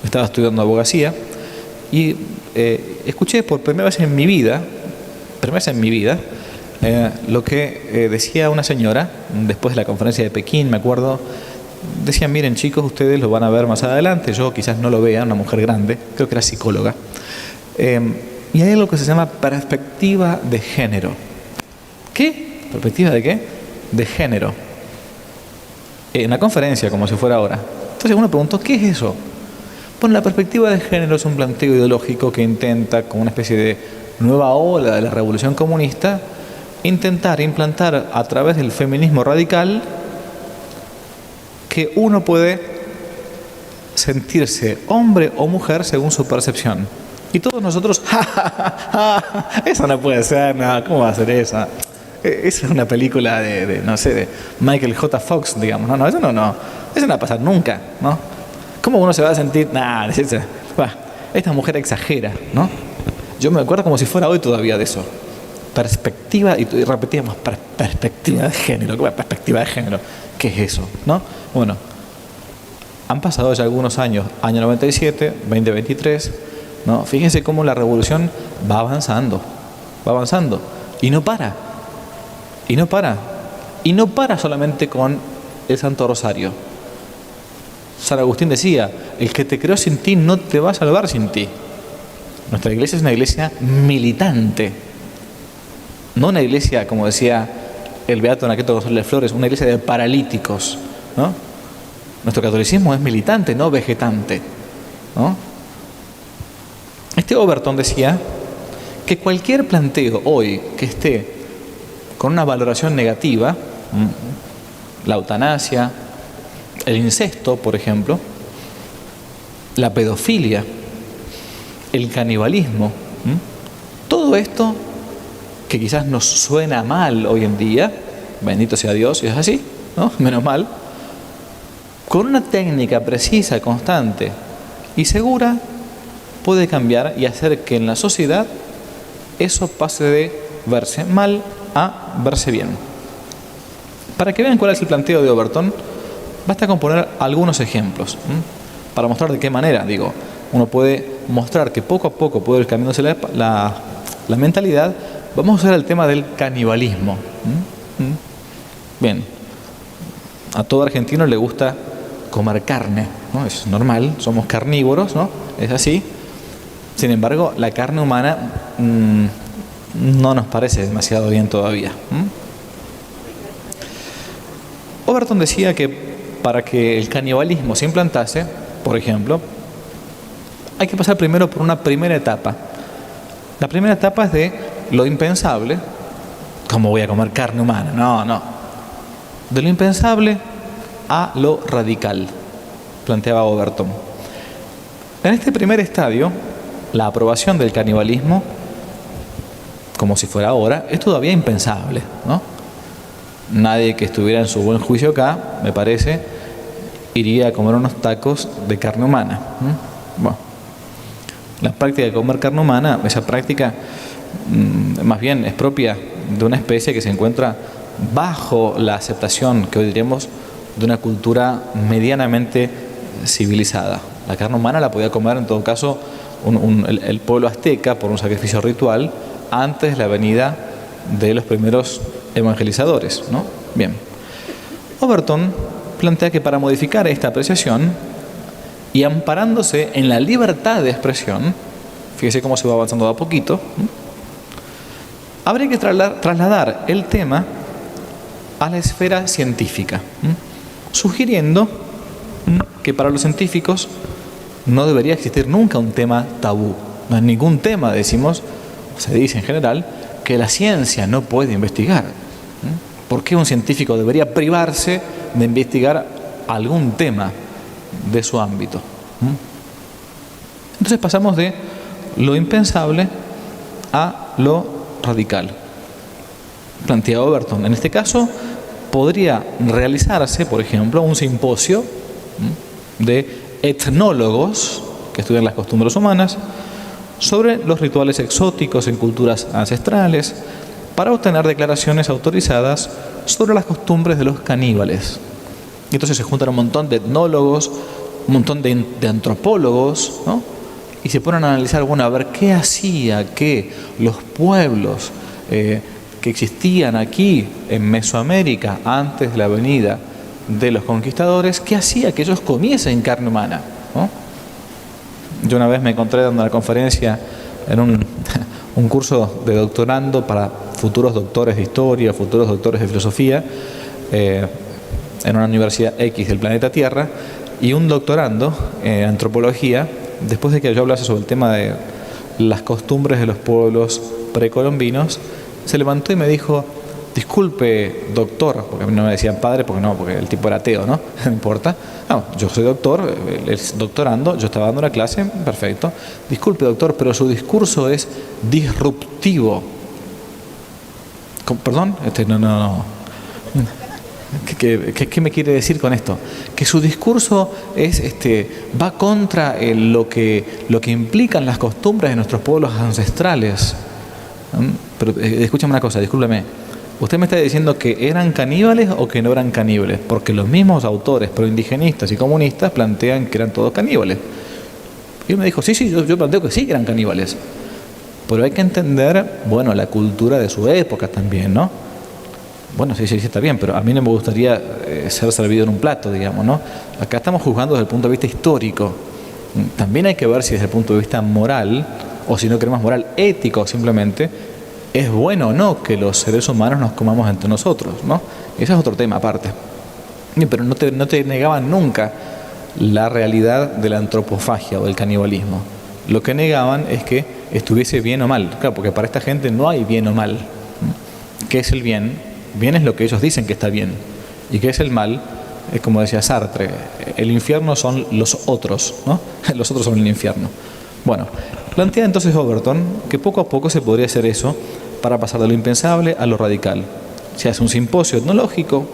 estaba estudiando abogacía, y escuché por primera vez en mi vida, lo que decía una señora, después de la conferencia de Pekín, me acuerdo, decía, miren chicos, ustedes lo van a ver más adelante, yo quizás no lo vea, una mujer grande, creo que era psicóloga, y hay algo que se llama perspectiva de género. ¿Qué? ¿Perspectiva de qué? De género. En la conferencia, como si fuera ahora. Entonces uno preguntó, ¿qué es eso? Bueno, la perspectiva de género es un planteo ideológico que intenta, como una especie de nueva ola de la revolución comunista, intentar implantar a través del feminismo radical que uno puede sentirse hombre o mujer según su percepción. Y todos nosotros, esa no puede ser, no, ¿cómo va a ser esa? Esa es una película no sé, de Michael J. Fox, digamos. No, eso no va a pasar nunca, ¿no? ¿Cómo uno se va a sentir? Esta mujer exagera, ¿no? Yo me acuerdo como si fuera hoy todavía de eso. Perspectiva, y repetíamos, perspectiva de género. ¿Qué perspectiva de género? ¿Qué es eso? ¿No? Bueno, han pasado ya algunos años, año 97, 2023, ¿no? Fíjense cómo la revolución va avanzando, y no para, y no para solamente con el Santo Rosario. San Agustín decía, el que te creó sin ti no te va a salvar sin ti. Nuestra iglesia es una iglesia militante, no una iglesia, como decía el beato Anaqueto González Flores, una iglesia de paralíticos, ¿no? Nuestro catolicismo es militante, no vegetante, ¿no? Este Overton decía que cualquier planteo hoy que esté con una valoración negativa, la eutanasia, el incesto, por ejemplo, la pedofilia, el canibalismo, todo esto que quizás nos suena mal hoy en día, bendito sea Dios, y es así, ¿no? Menos mal, con una técnica precisa, constante y segura, puede cambiar y hacer que en la sociedad eso pase de verse mal a verse bien. Para que vean cuál es el planteo de Overton, basta con poner algunos ejemplos, para mostrar de qué manera, uno puede mostrar que poco a poco puede ir cambiándose la mentalidad. Vamos a usar el tema del canibalismo. Bien, a todo argentino le gusta comer carne, ¿no? Es normal, somos carnívoros, ¿no? Es así. Sin embargo, la carne humana no nos parece demasiado bien todavía. Overton decía que para que el canibalismo se implantase, por ejemplo, hay que pasar primero por una primera etapa. La primera etapa es de lo impensable. ¿Cómo voy a comer carne humana? No. De lo impensable a lo radical, planteaba Overton. En este primer estadio, la aprobación del canibalismo, como si fuera ahora, es todavía impensable, ¿no? Nadie que estuviera en su buen juicio acá, me parece, iría a comer unos tacos de carne humana. Bueno, la práctica de comer carne humana, esa práctica más bien es propia de una especie que se encuentra bajo la aceptación, que hoy diríamos, de una cultura medianamente civilizada. La carne humana la podía comer, en todo caso, el pueblo azteca por un sacrificio ritual antes de la venida de los primeros evangelizadores, ¿no? Bien. Overton plantea que para modificar esta apreciación y amparándose en la libertad de expresión, fíjese cómo se va avanzando de a poquito, habría que trasladar el tema a la esfera científica, sugiriendo que para los científicos no debería existir nunca un tema tabú. No es ningún tema, se dice en general, que la ciencia no puede investigar. ¿Por qué un científico debería privarse de investigar algún tema de su ámbito? Entonces pasamos de lo impensable a lo radical. Plantea Overton. En este caso, podría realizarse, por ejemplo, un simposio de etnólogos que estudian las costumbres humanas sobre los rituales exóticos en culturas ancestrales para obtener declaraciones autorizadas sobre las costumbres de los caníbales. Y entonces se juntan un montón de etnólogos, un montón de antropólogos, ¿no? Y se ponen a analizar, a ver qué hacía que los pueblos que existían aquí en Mesoamérica antes de la venida de los conquistadores, qué hacía que ellos comiesen carne humana, ¿no? Yo una vez me encontré dando una conferencia en un curso de doctorando para futuros doctores de historia, futuros doctores de filosofía, en una universidad X del planeta Tierra, y un doctorando en antropología, después de que yo hablase sobre el tema de las costumbres de los pueblos precolombinos, se levantó y me dijo: disculpe, doctor, porque a mí no me decían padre, porque el tipo era ateo, ¿no? No importa. No, yo soy doctor, él es doctorando, yo estaba dando una clase, perfecto. Disculpe, doctor, pero su discurso es disruptivo. ¿Perdón? No. ¿Qué me quiere decir con esto? Que su discurso es, va contra lo que implican las costumbres de nuestros pueblos ancestrales. Pero escúchame una cosa, discúlpeme. ¿Usted me está diciendo que eran caníbales o que no eran caníbales? Porque los mismos autores proindigenistas y comunistas plantean que eran todos caníbales. Y él me dijo, sí, yo planteo que sí que eran caníbales. Pero hay que entender, bueno, la cultura de su época también, ¿no? Bueno, sí, está bien, pero a mí no me gustaría ser servido en un plato, digamos, ¿no? Acá estamos juzgando desde el punto de vista histórico. También hay que ver si desde el punto de vista moral, o si no queremos moral, ético simplemente, es bueno o no que los seres humanos nos comamos entre nosotros, ¿no? Ese es otro tema aparte. Pero no te negaban nunca la realidad de la antropofagia o del canibalismo. Lo que negaban es que estuviese bien o mal. Claro, porque para esta gente no hay bien o mal. ¿Qué es el bien? Bien es lo que ellos dicen que está bien. ¿Y qué es el mal? Es como decía Sartre, el infierno son los otros, ¿no? Los otros son el infierno. Bueno, plantea entonces Overton que poco a poco se podría hacer eso para pasar de lo impensable a lo radical. Se hace un simposio etnológico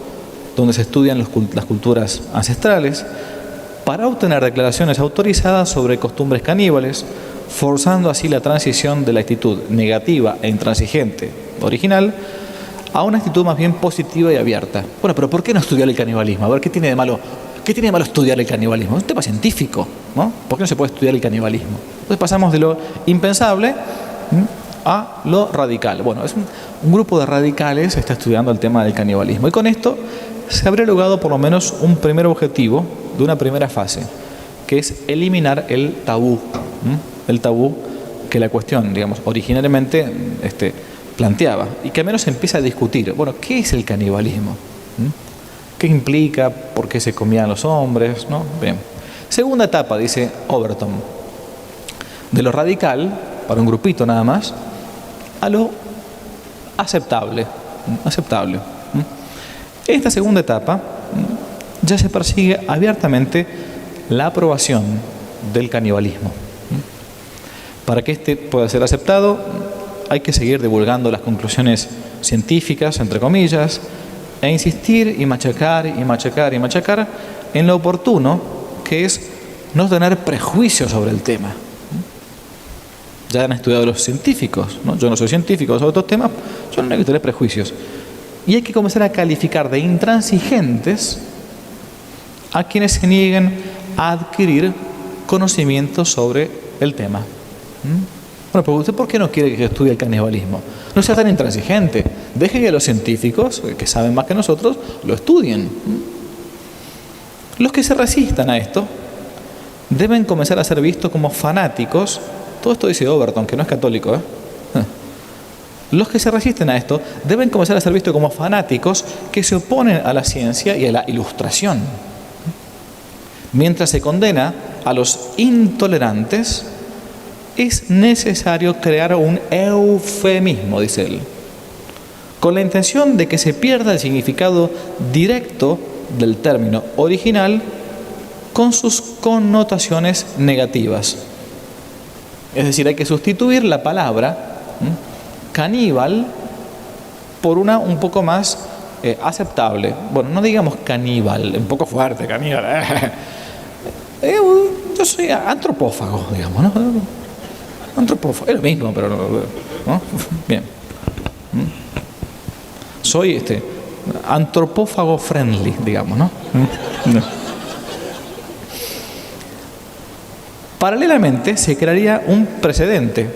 donde se estudian las culturas ancestrales para obtener declaraciones autorizadas sobre costumbres caníbales, forzando así la transición de la actitud negativa e intransigente original a una actitud más bien positiva y abierta. Bueno, pero ¿por qué no estudiar el canibalismo? A ver, ¿qué tiene de malo estudiar el canibalismo? Es un tema científico, ¿no? ¿Por qué no se puede estudiar el canibalismo? Entonces pasamos de lo impensable a lo radical. Bueno, es un grupo de radicales está estudiando el tema del canibalismo. Y con esto se habría logrado por lo menos un primer objetivo de una primera fase, que es eliminar el tabú. El tabú que la cuestión, digamos, originariamente planteaba, y que al menos se empieza a discutir. Bueno, ¿qué es el canibalismo? ¿Qué implica? ¿Por qué se comían los hombres? ¿No? Bien. Segunda etapa, dice Overton, de lo radical, para un grupito nada más, a lo aceptable. Esta segunda etapa ya se persigue abiertamente la aprobación del canibalismo. Para que pueda ser aceptado, hay que seguir divulgando las conclusiones científicas, entre comillas, e insistir y machacar en lo oportuno, que es no tener prejuicios sobre el tema. Ya han estudiado los científicos, ¿no? Yo no soy científico sobre estos temas, yo no hay que tener prejuicios. Y hay que comenzar a calificar de intransigentes a quienes se nieguen a adquirir conocimientos sobre el tema. Bueno, pero ¿usted por qué no quiere que se estudie el canibalismo? No sea tan intransigente. Deje que los científicos, que saben más que nosotros, lo estudien. Los que se resistan a esto deben comenzar a ser vistos como fanáticos. Todo esto dice Overton, que no es católico, ¿eh? Los que se resisten a esto deben comenzar a ser vistos como fanáticos que se oponen a la ciencia y a la ilustración. Mientras se condena a los intolerantes, es necesario crear un eufemismo, dice él, con la intención de que se pierda el significado directo del término original con sus connotaciones negativas. Es decir, hay que sustituir la palabra caníbal por una un poco más aceptable. Bueno, no digamos caníbal, un poco fuerte, caníbal. Yo soy antropófago, digamos, ¿no? Antropófago, es lo mismo, pero ¿no? Bien. Soy antropófago friendly, digamos, ¿no? Paralelamente se crearía un precedente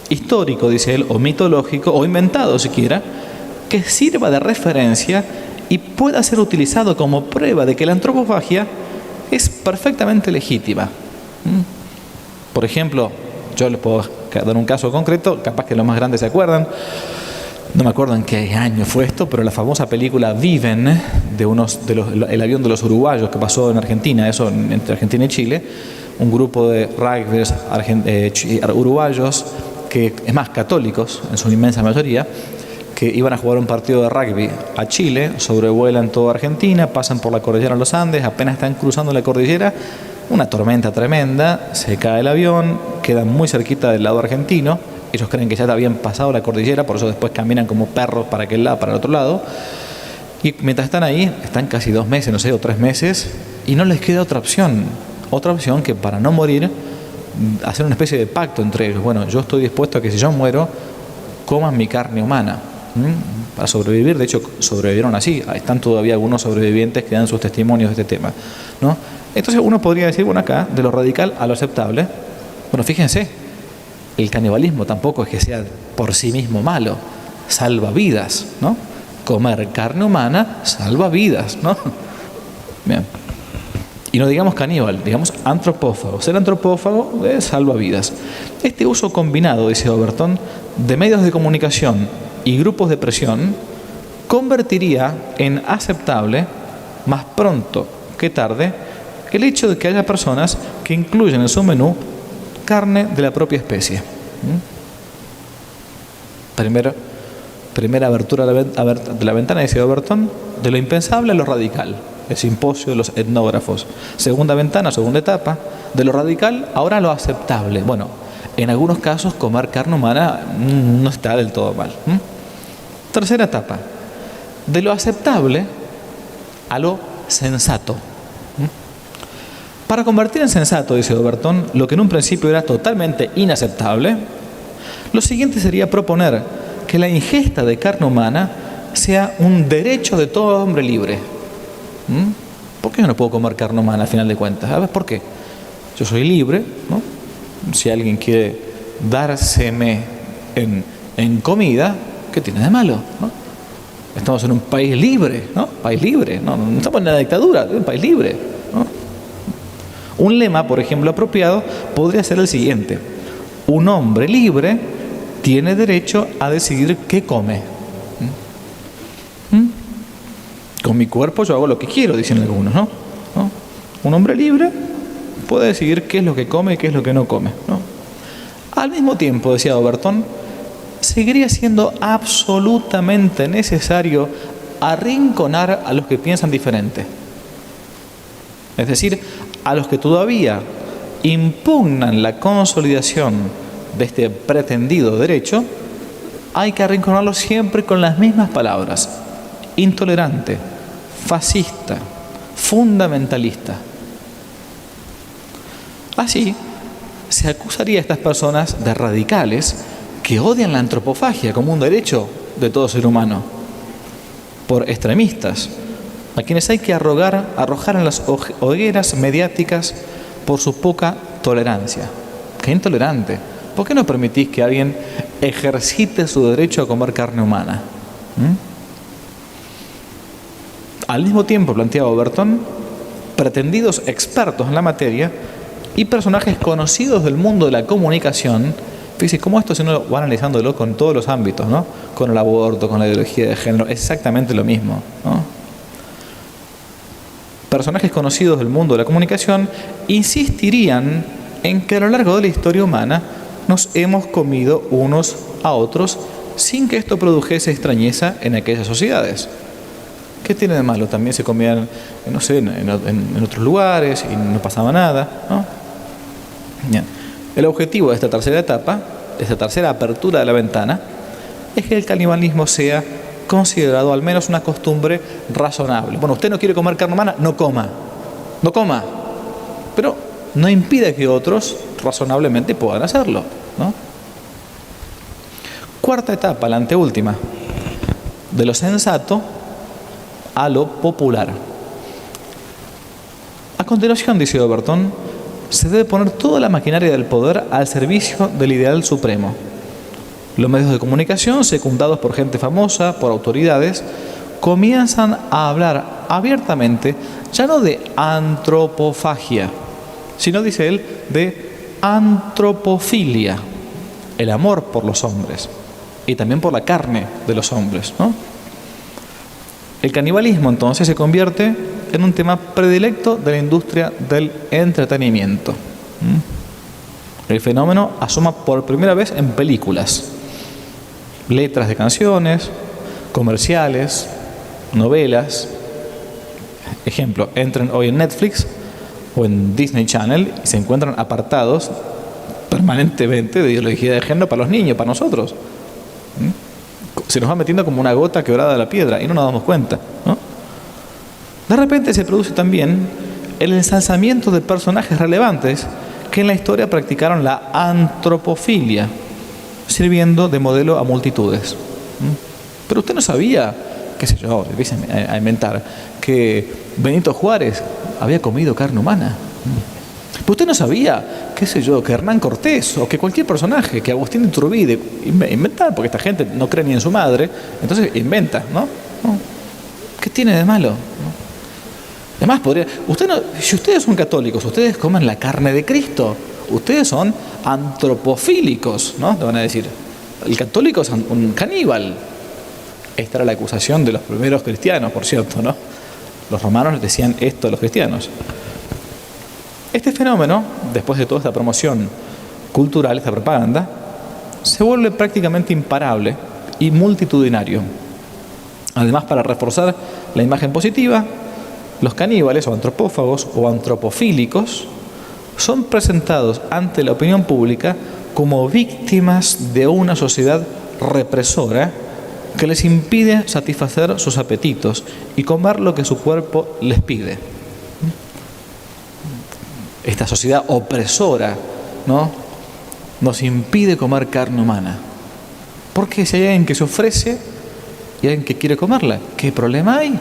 histórico, dice él, o mitológico, o inventado siquiera, que sirva de referencia y pueda ser utilizado como prueba de que la antropofagia es perfectamente legítima. Por ejemplo, yo les puedo dar un caso concreto, capaz que los más grandes se acuerdan, no me acuerdo en qué año fue esto, pero la famosa película Viven, el avión de los uruguayos que pasó en Argentina, eso entre Argentina y Chile, un grupo de rugbyers uruguayos, que es más católicos en su inmensa mayoría, que iban a jugar un partido de rugby a Chile, sobrevuelan toda Argentina, pasan por la cordillera de los Andes, apenas están cruzando la cordillera, una tormenta tremenda, se cae el avión, quedan muy cerquita del lado argentino, ellos creen que ya habían pasado la cordillera, por eso después caminan como perros para aquel lado, para el otro lado, y mientras están ahí, están casi 2 meses, no sé, o 3 meses, y no les queda otra opción que para no morir, hacer una especie de pacto entre ellos. Bueno, yo estoy dispuesto a que si yo muero, coman mi carne humana, para sobrevivir. De hecho, sobrevivieron así. Están todavía algunos sobrevivientes que dan sus testimonios de este tema, ¿no? Entonces uno podría decir, bueno, acá, de lo radical a lo aceptable. Bueno, fíjense, el canibalismo tampoco es que sea por sí mismo malo, salva vidas, ¿no? Comer carne humana salva vidas, ¿no? Bien. Y no digamos caníbal, digamos antropófago. Ser antropófago salva vidas. Este uso combinado, dice Overton, de medios de comunicación y grupos de presión convertiría en aceptable, más pronto que tarde, el hecho de que haya personas que incluyen en su menú carne de la propia especie. Primera abertura de la ventana, dice Overton, de lo impensable a lo radical. El simposio de los etnógrafos. Segunda ventana, segunda etapa, de lo radical ahora a lo aceptable. Bueno, en algunos casos comer carne humana no está del todo mal. Tercera etapa, de lo aceptable a lo sensato. Para convertir en sensato, dice Overton, lo que en un principio era totalmente inaceptable, lo siguiente sería proponer que la ingesta de carne humana sea un derecho de todo hombre libre. ¿Por qué yo no puedo comer carne humana al final de cuentas? A ver, ¿por qué? Yo soy libre, ¿no? Si alguien quiere dárseme en comida, ¿qué tiene de malo? ¿No? Estamos en un país libre, ¿no? País libre, no estamos en una dictadura, es un país libre, ¿no? Un lema, por ejemplo, apropiado podría ser el siguiente: un hombre libre tiene derecho a decidir qué come. Con mi cuerpo yo hago lo que quiero, dicen algunos, ¿no? Un hombre libre puede decidir qué es lo que come y qué es lo que no come, ¿no? Al mismo tiempo, decía Overton, seguiría siendo absolutamente necesario arrinconar a los que piensan diferente. Es decir, a los que todavía impugnan la consolidación de este pretendido derecho, hay que arrinconarlos siempre con las mismas palabras: intolerante, fascista, fundamentalista. Así, se acusaría a estas personas de radicales que odian la antropofagia como un derecho de todo ser humano, por extremistas, a quienes hay que arrojar en las hogueras mediáticas por su poca tolerancia. ¡Qué intolerante! ¿Por qué no permitís que alguien ejercite su derecho a comer carne humana? Al mismo tiempo, planteaba Overton, pretendidos expertos en la materia y personajes conocidos del mundo de la comunicación. Fíjense cómo esto, si uno va analizándolo con todos los ámbitos, ¿no? Con el aborto, con la ideología de género, es exactamente lo mismo, ¿no? Personajes conocidos del mundo de la comunicación insistirían en que a lo largo de la historia humana nos hemos comido unos a otros sin que esto produjese extrañeza en aquellas sociedades. ¿Qué tiene de malo? También se comían, no sé, en otros lugares y no pasaba nada, ¿no? Bien. El objetivo de esta tercera etapa, de esta tercera apertura de la ventana, es que el canibalismo sea considerado al menos una costumbre razonable. Bueno, usted no quiere comer carne humana, no coma, pero no impide que otros razonablemente puedan hacerlo, ¿no? Cuarta etapa, la anteúltima, de lo sensato a lo popular. A continuación, dice Overton, se debe poner toda la maquinaria del poder al servicio del ideal supremo. Los medios de comunicación, secundados por gente famosa, por autoridades, comienzan a hablar abiertamente ya no de antropofagia, sino, dice él, de antropofilia, el amor por los hombres y también por la carne de los hombres, ¿no? El canibalismo entonces se convierte en un tema predilecto de la industria del entretenimiento. El fenómeno asoma por primera vez en películas, letras de canciones, comerciales, novelas. Ejemplo, entran hoy en Netflix o en Disney Channel y se encuentran apartados permanentemente de ideología de género para los niños, para nosotros. Se nos va metiendo como una gota quebrada de la piedra y no nos damos cuenta, ¿no? De repente se produce también el ensalzamiento de personajes relevantes que en la historia practicaron la antropofilia, sirviendo de modelo a multitudes. Pero usted no sabía, qué sé yo, empieza a inventar, que Benito Juárez había comido carne humana. Pero usted no sabía, qué sé yo, que Hernán Cortés o que cualquier personaje, que Agustín de Iturbide, inventar, porque esta gente no cree ni en su madre, entonces inventa, ¿no? ¿Qué tiene de malo? Además, si ustedes son católicos, ustedes comen la carne de Cristo, ustedes son antropofílicos, ¿no? Te van a decir, el católico es un caníbal. Esta era la acusación de los primeros cristianos, por cierto, ¿no? Los romanos les decían esto a los cristianos. Este fenómeno, después de toda esta promoción cultural, esta propaganda, se vuelve prácticamente imparable y multitudinario. Además, para reforzar la imagen positiva, los caníbales o antropófagos o antropofílicos son presentados ante la opinión pública como víctimas de una sociedad represora que les impide satisfacer sus apetitos y comer lo que su cuerpo les pide. Esta sociedad opresora, ¿no?, nos impide comer carne humana. Porque si hay alguien que se ofrece y alguien que quiere comerla, ¿qué problema hay?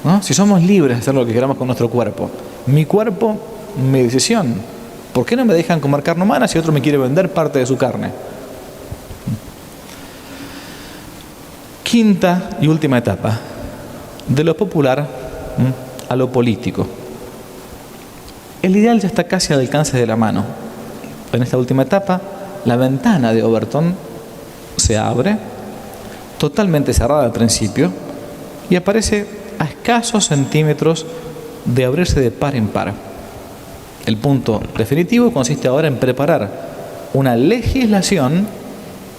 ¿No? Si somos libres de hacer lo que queramos con nuestro cuerpo, mi cuerpo, mi decisión. ¿Por qué no me dejan comer carne humana si otro me quiere vender parte de su carne? Quinta y última etapa, de lo popular a lo político. El ideal ya está casi al alcance de la mano. En esta última etapa, la ventana de Overton se abre, totalmente cerrada al principio, y aparece a escasos centímetros de abrirse de par en par. El punto definitivo consiste ahora en preparar una legislación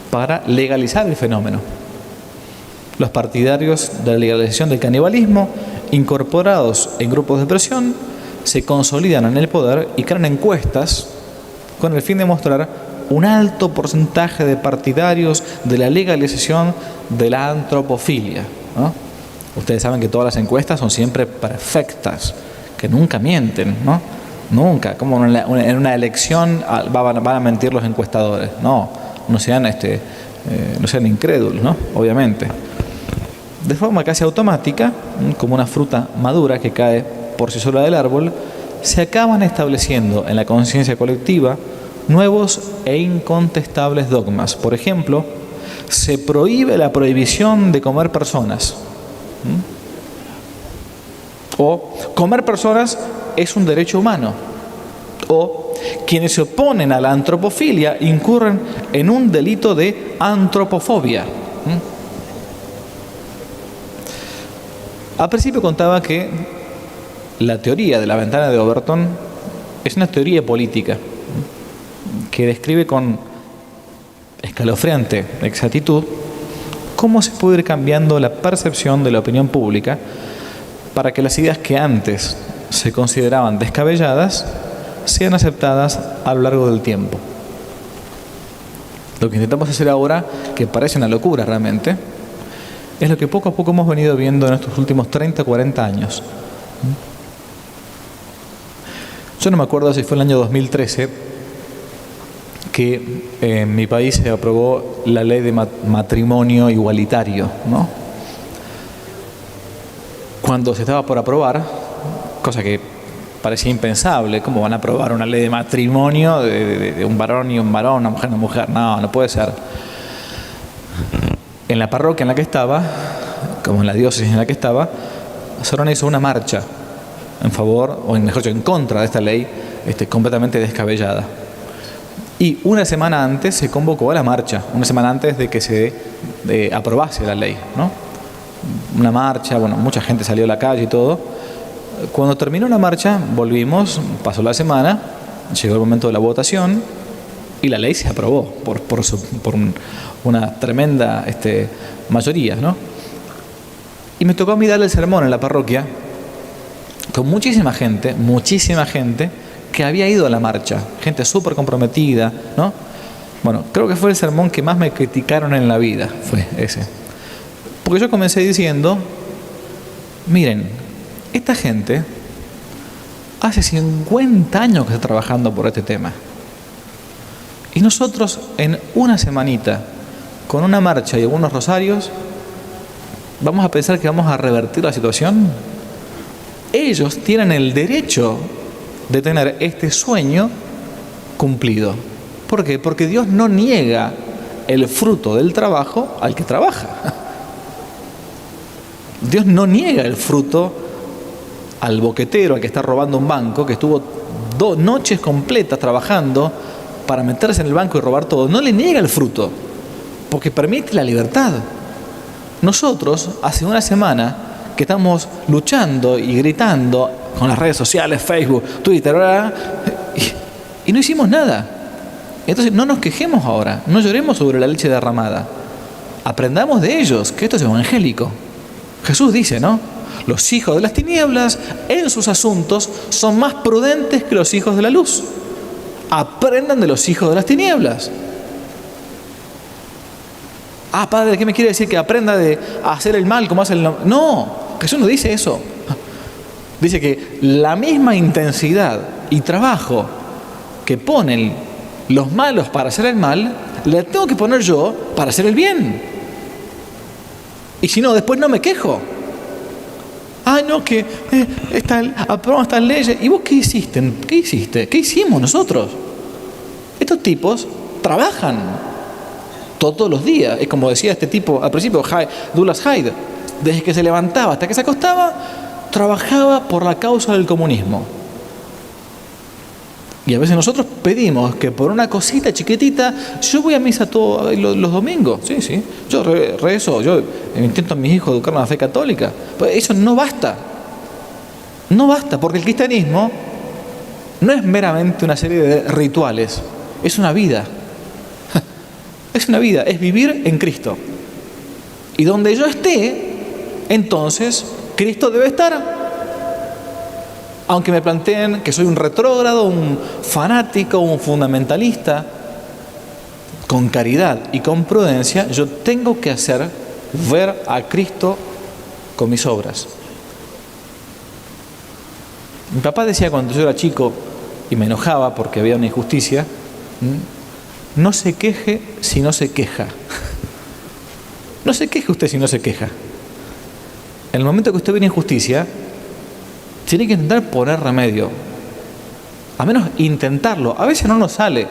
para legalizar el fenómeno. Los partidarios de la legalización del canibalismo, incorporados en grupos de presión, se consolidan en el poder y crean encuestas con el fin de mostrar un alto porcentaje de partidarios de la legalización de la antropofilia, ¿no? Ustedes saben que todas las encuestas son siempre perfectas, que nunca mienten, ¿no? Nunca, como en una elección van a mentir los encuestadores. No sean incrédulos, ¿no? Obviamente. De forma casi automática, como una fruta madura que cae por sí sola del árbol, se acaban estableciendo en la conciencia colectiva nuevos e incontestables dogmas. Por ejemplo, se prohíbe la prohibición de comer personas. O comer personas es un derecho humano. O quienes se oponen a la antropofilia incurren en un delito de antropofobia. Al principio contaba que la teoría de la ventana de Overton es una teoría política que describe con escalofriante exactitud cómo se puede ir cambiando la percepción de la opinión pública para que las ideas que antes se consideraban descabelladas sean aceptadas a lo largo del tiempo. Lo que intentamos hacer ahora, que parece una locura realmente, es lo que poco a poco hemos venido viendo en estos últimos 30, 40 años. Yo no me acuerdo si fue el año 2013 que en mi país se aprobó la ley de matrimonio igualitario, ¿no? Cuando se estaba por aprobar, cosa que parecía impensable, ¿cómo van a aprobar una ley de matrimonio de un varón y un varón, una mujer y una mujer? No puede ser. En la parroquia en la que estaba, como en la diócesis en la que estaba, se organizó una marcha en favor, o mejor dicho, en contra de esta ley completamente descabellada. Y una semana antes se convocó a la marcha, una semana antes de que se aprobase la ley, ¿no? Una marcha, mucha gente salió a la calle y todo. Cuando terminó la marcha, volvimos, pasó la semana, llegó el momento de la votación y la ley se aprobó por una tremenda mayoría, ¿no? Y me tocó a mí darle el sermón en la parroquia con muchísima gente que había ido a la marcha, gente súper comprometida, ¿no? Bueno, creo que fue el sermón que más me criticaron en la vida, fue ese. Porque yo comencé diciendo, miren, esta gente hace 50 años que está trabajando por este tema. Y nosotros en una semanita, con una marcha y algunos rosarios, ¿vamos a pensar que vamos a revertir la situación? Ellos tienen el derecho de tener este sueño cumplido. ¿Por qué? Porque Dios no niega el fruto del trabajo al que trabaja. Dios no niega el fruto al boquetero, al que está robando un banco, que estuvo 2 noches completas trabajando para meterse en el banco y robar todo. No le niega el fruto, porque permite la libertad. Nosotros, hace una semana que estamos luchando y gritando con las redes sociales, Facebook, Twitter, y no hicimos nada. Entonces no nos quejemos ahora, no lloremos sobre la leche derramada. Aprendamos de ellos, que esto es evangélico. Jesús dice, ¿no? Los hijos de las tinieblas en sus asuntos son más prudentes que los hijos de la luz. Aprendan de los hijos de las tinieblas. Ah, padre, ¿qué me quiere decir? Que aprenda de hacer el mal como hace el... No, Jesús no dice eso. Dice que la misma intensidad y trabajo que ponen los malos para hacer el mal, la tengo que poner yo para hacer el bien. Y si no, después no me quejo. Ah, no, que aprobamos estas leyes. ¿Y vos qué hiciste? ¿Qué hiciste? ¿Qué hicimos nosotros? Estos tipos trabajan todos los días. Es como decía este tipo al principio, Douglas Hyde. Desde que se levantaba hasta que se acostaba, trabajaba por la causa del comunismo. Y a veces nosotros pedimos que por una cosita chiquitita, yo voy a misa todos los domingos, sí, yo rezo, yo intento a mis hijos educar en la fe católica. Pues eso no basta, porque el cristianismo no es meramente una serie de rituales, es una vida, es vivir en Cristo. Y donde yo esté, entonces Cristo debe estar. Aunque me planteen que soy un retrógrado, un fanático, un fundamentalista, con caridad y con prudencia, yo tengo que hacer ver a Cristo con mis obras. Mi papá decía cuando yo era chico y me enojaba porque había una injusticia, no se queje si no se queja. No se queje usted si no se queja. En el momento que usted ve una injusticia, tiene que intentar poner remedio. A menos intentarlo. A veces no nos sale,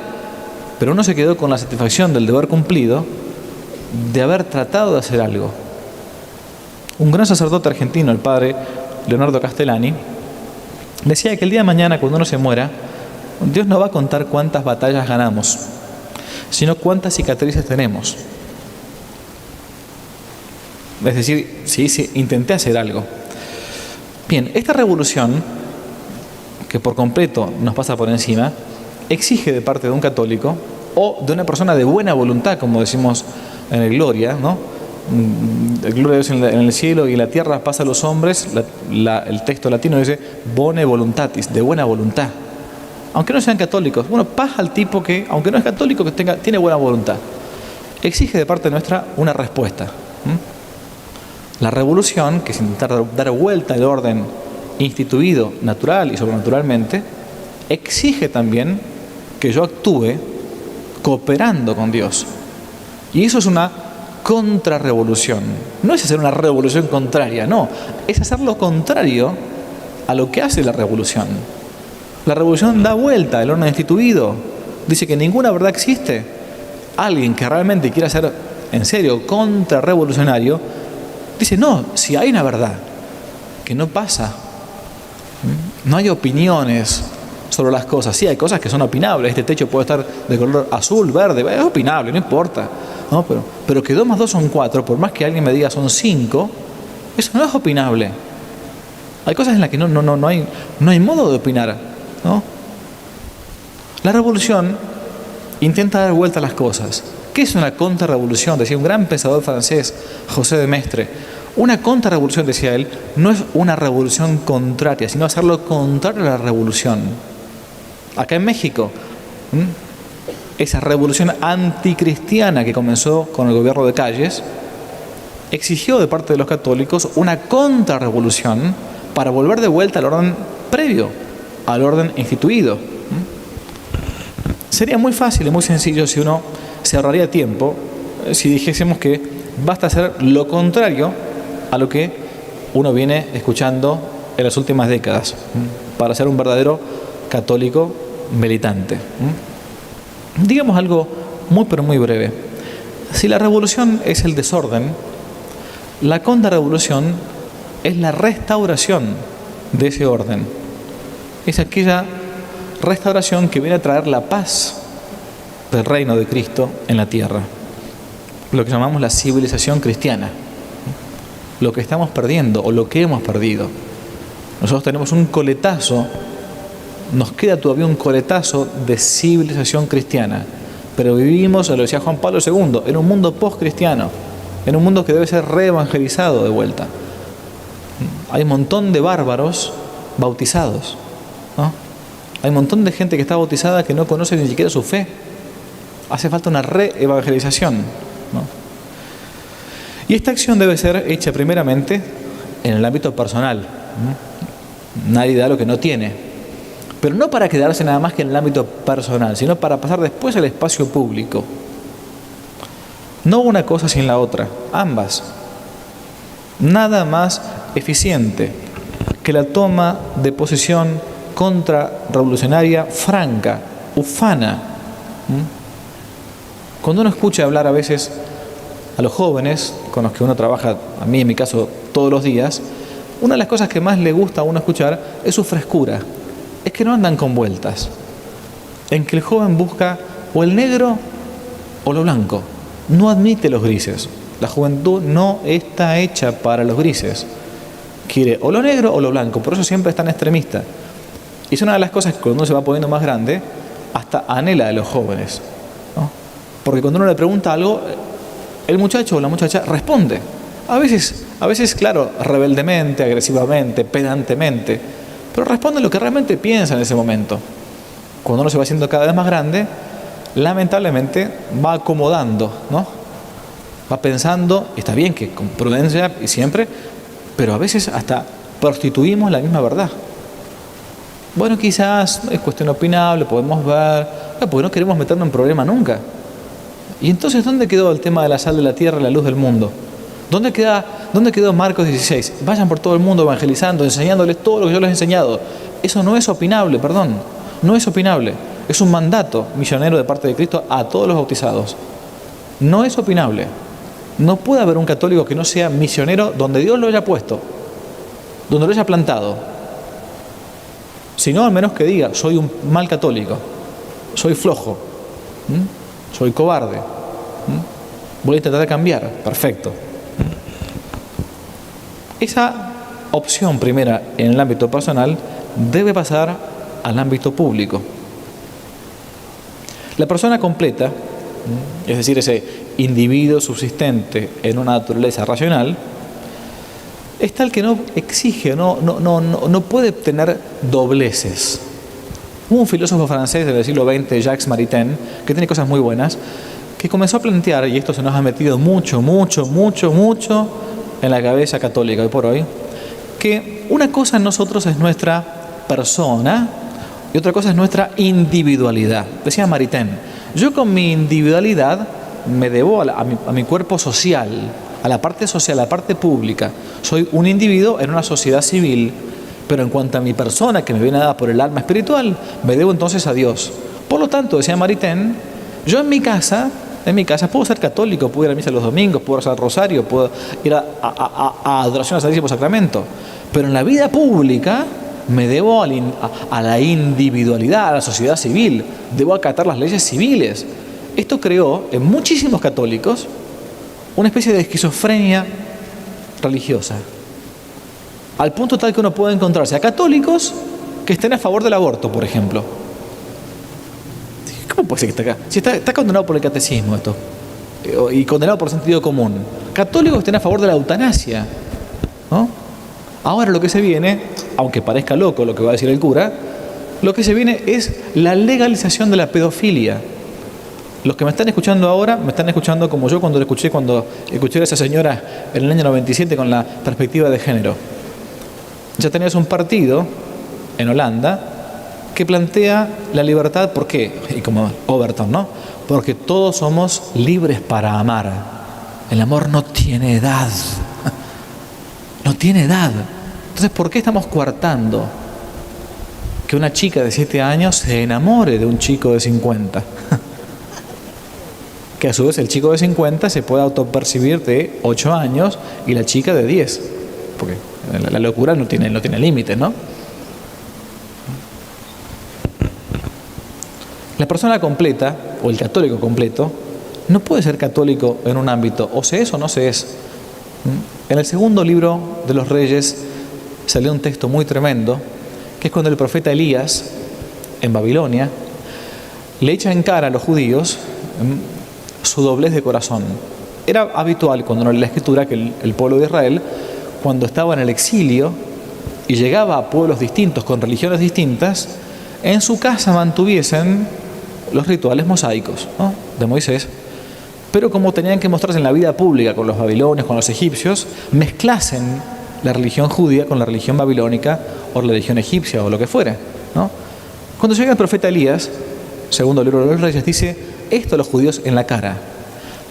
pero uno se quedó con la satisfacción del deber cumplido de haber tratado de hacer algo. Un gran sacerdote argentino, el padre Leonardo Castellani, decía que el día de mañana, cuando uno se muera, Dios no va a contar cuántas batallas ganamos, sino cuántas cicatrices tenemos. Es decir, si intenté hacer algo. Bien, esta revolución, que por completo nos pasa por encima, exige de parte de un católico o de una persona de buena voluntad, como decimos en el Gloria, ¿no? El Gloria a Dios en el cielo y en la tierra pasa a los hombres. El texto latino dice bone voluntatis, de buena voluntad. Aunque no sean católicos, bueno, paz al tipo que, aunque no es católico, que tiene buena voluntad. Exige de parte nuestra una respuesta. La revolución, que es intentar dar vuelta al orden instituido natural y sobrenaturalmente, exige también que yo actúe cooperando con Dios. Y eso es una contrarrevolución. No es hacer una revolución contraria, no. Es hacer lo contrario a lo que hace la revolución. La revolución da vuelta al orden instituido. Dice que ninguna verdad existe. Alguien que realmente quiera ser en serio contrarrevolucionario dice, no, si hay una verdad que no pasa, no hay opiniones sobre las cosas. Sí, hay cosas que son opinables. Este techo puede estar de color azul, verde, es opinable, no importa, ¿no? Pero que 2 más 2 son 4, por más que alguien me diga son 5, eso no es opinable. Hay cosas en las que no hay modo de opinar, ¿no? La revolución intenta dar vuelta a las cosas. ¿Qué es una contrarrevolución? Decía un gran pensador francés, José de Maistre. Una contrarrevolución, decía él, no es una revolución contraria, sino hacer lo contrario a la revolución. Acá en México, esa revolución anticristiana que comenzó con el gobierno de Calles, exigió de parte de los católicos una contrarrevolución para volver de vuelta al orden previo, al orden instituido. Sería muy fácil y muy sencillo si uno se ahorraría tiempo si dijésemos que basta hacer lo contrario a lo que uno viene escuchando en las últimas décadas para ser un verdadero católico militante. Digamos algo muy pero muy breve. Si la revolución es el desorden, la contrarrevolución es la restauración de ese orden. Es aquella restauración que viene a traer la paz del reino de Cristo en la tierra. Lo que llamamos la civilización cristiana. Lo que estamos perdiendo o lo que hemos perdido. Nosotros tenemos un coletazo, nos queda todavía un coletazo de civilización cristiana, pero vivimos, lo decía Juan Pablo II, en un mundo post-cristiano, en un mundo que debe ser reevangelizado de vuelta. Hay un montón de bárbaros bautizados, ¿no? Hay un montón de gente que está bautizada que no conoce ni siquiera su fe. Hace falta una reevangelización, ¿no? Y esta acción debe ser hecha primeramente en el ámbito personal, ¿no? Nadie da lo que no tiene, pero no para quedarse nada más que en el ámbito personal, sino para pasar después al espacio público. No una cosa sin la otra, ambas. Nada más eficiente que la toma de posición contrarrevolucionaria franca, ufana. Cuando uno escucha hablar a veces a los jóvenes con los que uno trabaja, a mí en mi caso todos los días, una de las cosas que más le gusta a uno escuchar es su frescura. Es que no andan con vueltas, en que el joven busca o el negro o lo blanco, no admite los grises. La juventud no está hecha para los grises, quiere o lo negro o lo blanco, por eso siempre es tan extremista. Y es una de las cosas que cuando uno se va poniendo más grande, hasta anhela de los jóvenes, ¿no? Porque cuando uno le pregunta algo, el muchacho o la muchacha responde. A veces, claro, rebeldemente, agresivamente, pedantemente, pero responde lo que realmente piensa en ese momento. Cuando uno se va haciendo cada vez más grande, lamentablemente va acomodando, ¿no? Va pensando, y está bien que con prudencia y siempre, pero a veces hasta prostituimos la misma verdad. Bueno, quizás es cuestión opinable, podemos ver, porque no queremos meternos en problema nunca. Y entonces, ¿dónde quedó el tema de la sal de la tierra y la luz del mundo? ¿Dónde quedó Marcos 16? Vayan por todo el mundo evangelizando, enseñándoles todo lo que yo les he enseñado. Eso no es opinable, perdón. No es opinable. Es un mandato misionero de parte de Cristo a todos los bautizados. No es opinable. No puede haber un católico que no sea misionero donde Dios lo haya puesto, donde lo haya plantado. Si no, al menos que diga, soy un mal católico, soy flojo, soy cobarde, voy a intentar de cambiar. Perfecto. Esa opción primera en el ámbito personal debe pasar al ámbito público. La persona completa, es decir, ese individuo subsistente en una naturaleza racional, es tal que no exige, no puede tener dobleces. Hubo un filósofo francés del siglo XX, Jacques Maritain, que tiene cosas muy buenas, que comenzó a plantear, y esto se nos ha metido mucho en la cabeza católica hoy por hoy, que una cosa en nosotros es nuestra persona y otra cosa es nuestra individualidad. Decía Maritain, yo con mi individualidad me debo a mi cuerpo social, a la parte social, a la parte pública. Soy un individuo en una sociedad civil, pero en cuanto a mi persona, que me viene dada por el alma espiritual, me debo entonces a Dios. Por lo tanto, decía Maritain, yo en mi casa puedo ser católico, puedo ir a misa los domingos, puedo rezar el rosario, puedo ir a adoración al Santísimo Sacramento, pero en la vida pública me debo a la individualidad, a la sociedad civil, debo acatar las leyes civiles. Esto creó en muchísimos católicos una especie de esquizofrenia religiosa, al punto tal que uno puede encontrarse a católicos que estén a favor del aborto, por ejemplo. ¿Cómo puede ser que esté acá? Si está condenado por el catecismo esto, y condenado por sentido común. Católicos que estén a favor de la eutanasia. ¿no? Ahora lo que se viene, aunque parezca loco lo que va a decir el cura, lo que se viene es la legalización de la pedofilia. Los que me están escuchando ahora, me están escuchando como yo cuando escuché a esa señora en el año 97 con la perspectiva de género. Ya tenías un partido en Holanda que plantea la libertad, ¿por qué? Y como Overton, ¿no? Porque todos somos libres para amar. El amor no tiene edad. No tiene edad. Entonces, ¿por qué estamos coartando que una chica de 7 años se enamore de un chico de 50? Que a su vez el chico de 50 se puede autopercibir de 8 años y la chica de 10. Porque la locura no tiene límites, ¿no? La persona completa, o el católico completo, no puede ser católico en un ámbito, o se es o no se es. En el segundo libro de los Reyes salió un texto muy tremendo, que es cuando el profeta Elías, en Babilonia, le echa en cara a los judíos su doblez de corazón. Era habitual cuando uno lee la Escritura que el pueblo de Israel, cuando estaba en el exilio y llegaba a pueblos distintos, con religiones distintas, en su casa mantuviesen los rituales mosaicos, ¿no?, de Moisés, pero como tenían que mostrarse en la vida pública con los babilonios, con los egipcios, mezclasen la religión judía con la religión babilónica o la religión egipcia o lo que fuera, ¿no? Cuando llega el profeta Elías, segundo libro de los Reyes, dice esto a los judíos en la cara: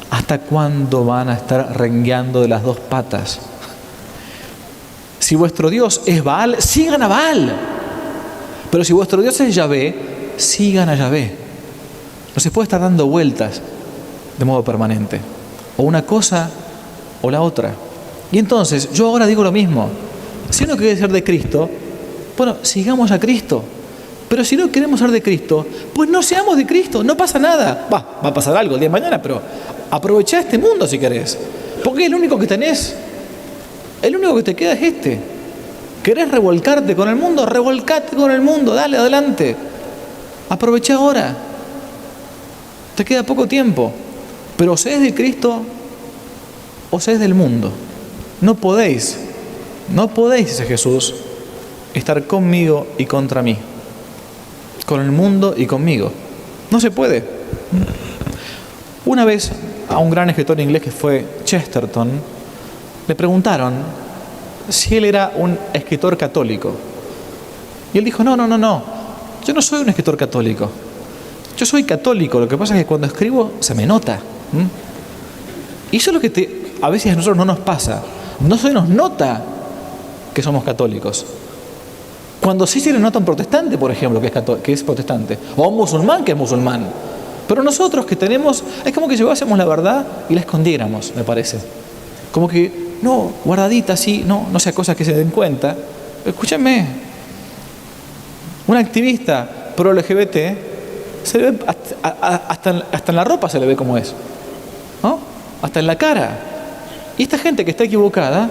¿hasta cuándo van a estar rengueando de las dos patas? Si vuestro Dios es Baal, sigan a Baal. Pero si vuestro Dios es Yahvé, sigan a Yahvé. No se puede estar dando vueltas de modo permanente. O una cosa o la otra. Y entonces, yo ahora digo lo mismo. Si uno quiere ser de Cristo, bueno, sigamos a Cristo. Pero si no queremos ser de Cristo, pues no seamos de Cristo, no pasa nada. Va a pasar algo el día de mañana, pero aprovechá este mundo si querés. Porque es el único que tenés. El único que te queda es este. ¿Querés revolcarte con el mundo? Revolcate con el mundo, dale, adelante. Aprovecha ahora. Te queda poco tiempo. Pero o se es de Cristo o se es del mundo. No podéis, dice Jesús, estar conmigo y contra mí. Con el mundo y conmigo. No se puede. Una vez a un gran escritor inglés que fue Chesterton, le preguntaron si él era un escritor católico. Y él dijo, no, yo no soy un escritor católico. Yo soy católico, lo que pasa es que cuando escribo se me nota. Y eso es lo que a veces a nosotros no nos pasa. No se nos nota que somos católicos. Cuando sí se le nota a un protestante, por ejemplo, que es protestante, o a un musulmán que es musulmán. Pero nosotros que tenemos, es como que llevásemos la verdad y la escondiéramos, me parece. Como que, no, guardadita así, no sea cosa que se den cuenta. Escúchenme, un activista pro LGBT se le ve hasta en la ropa se le ve como es, ¿no? Hasta en la cara. Y esta gente que está equivocada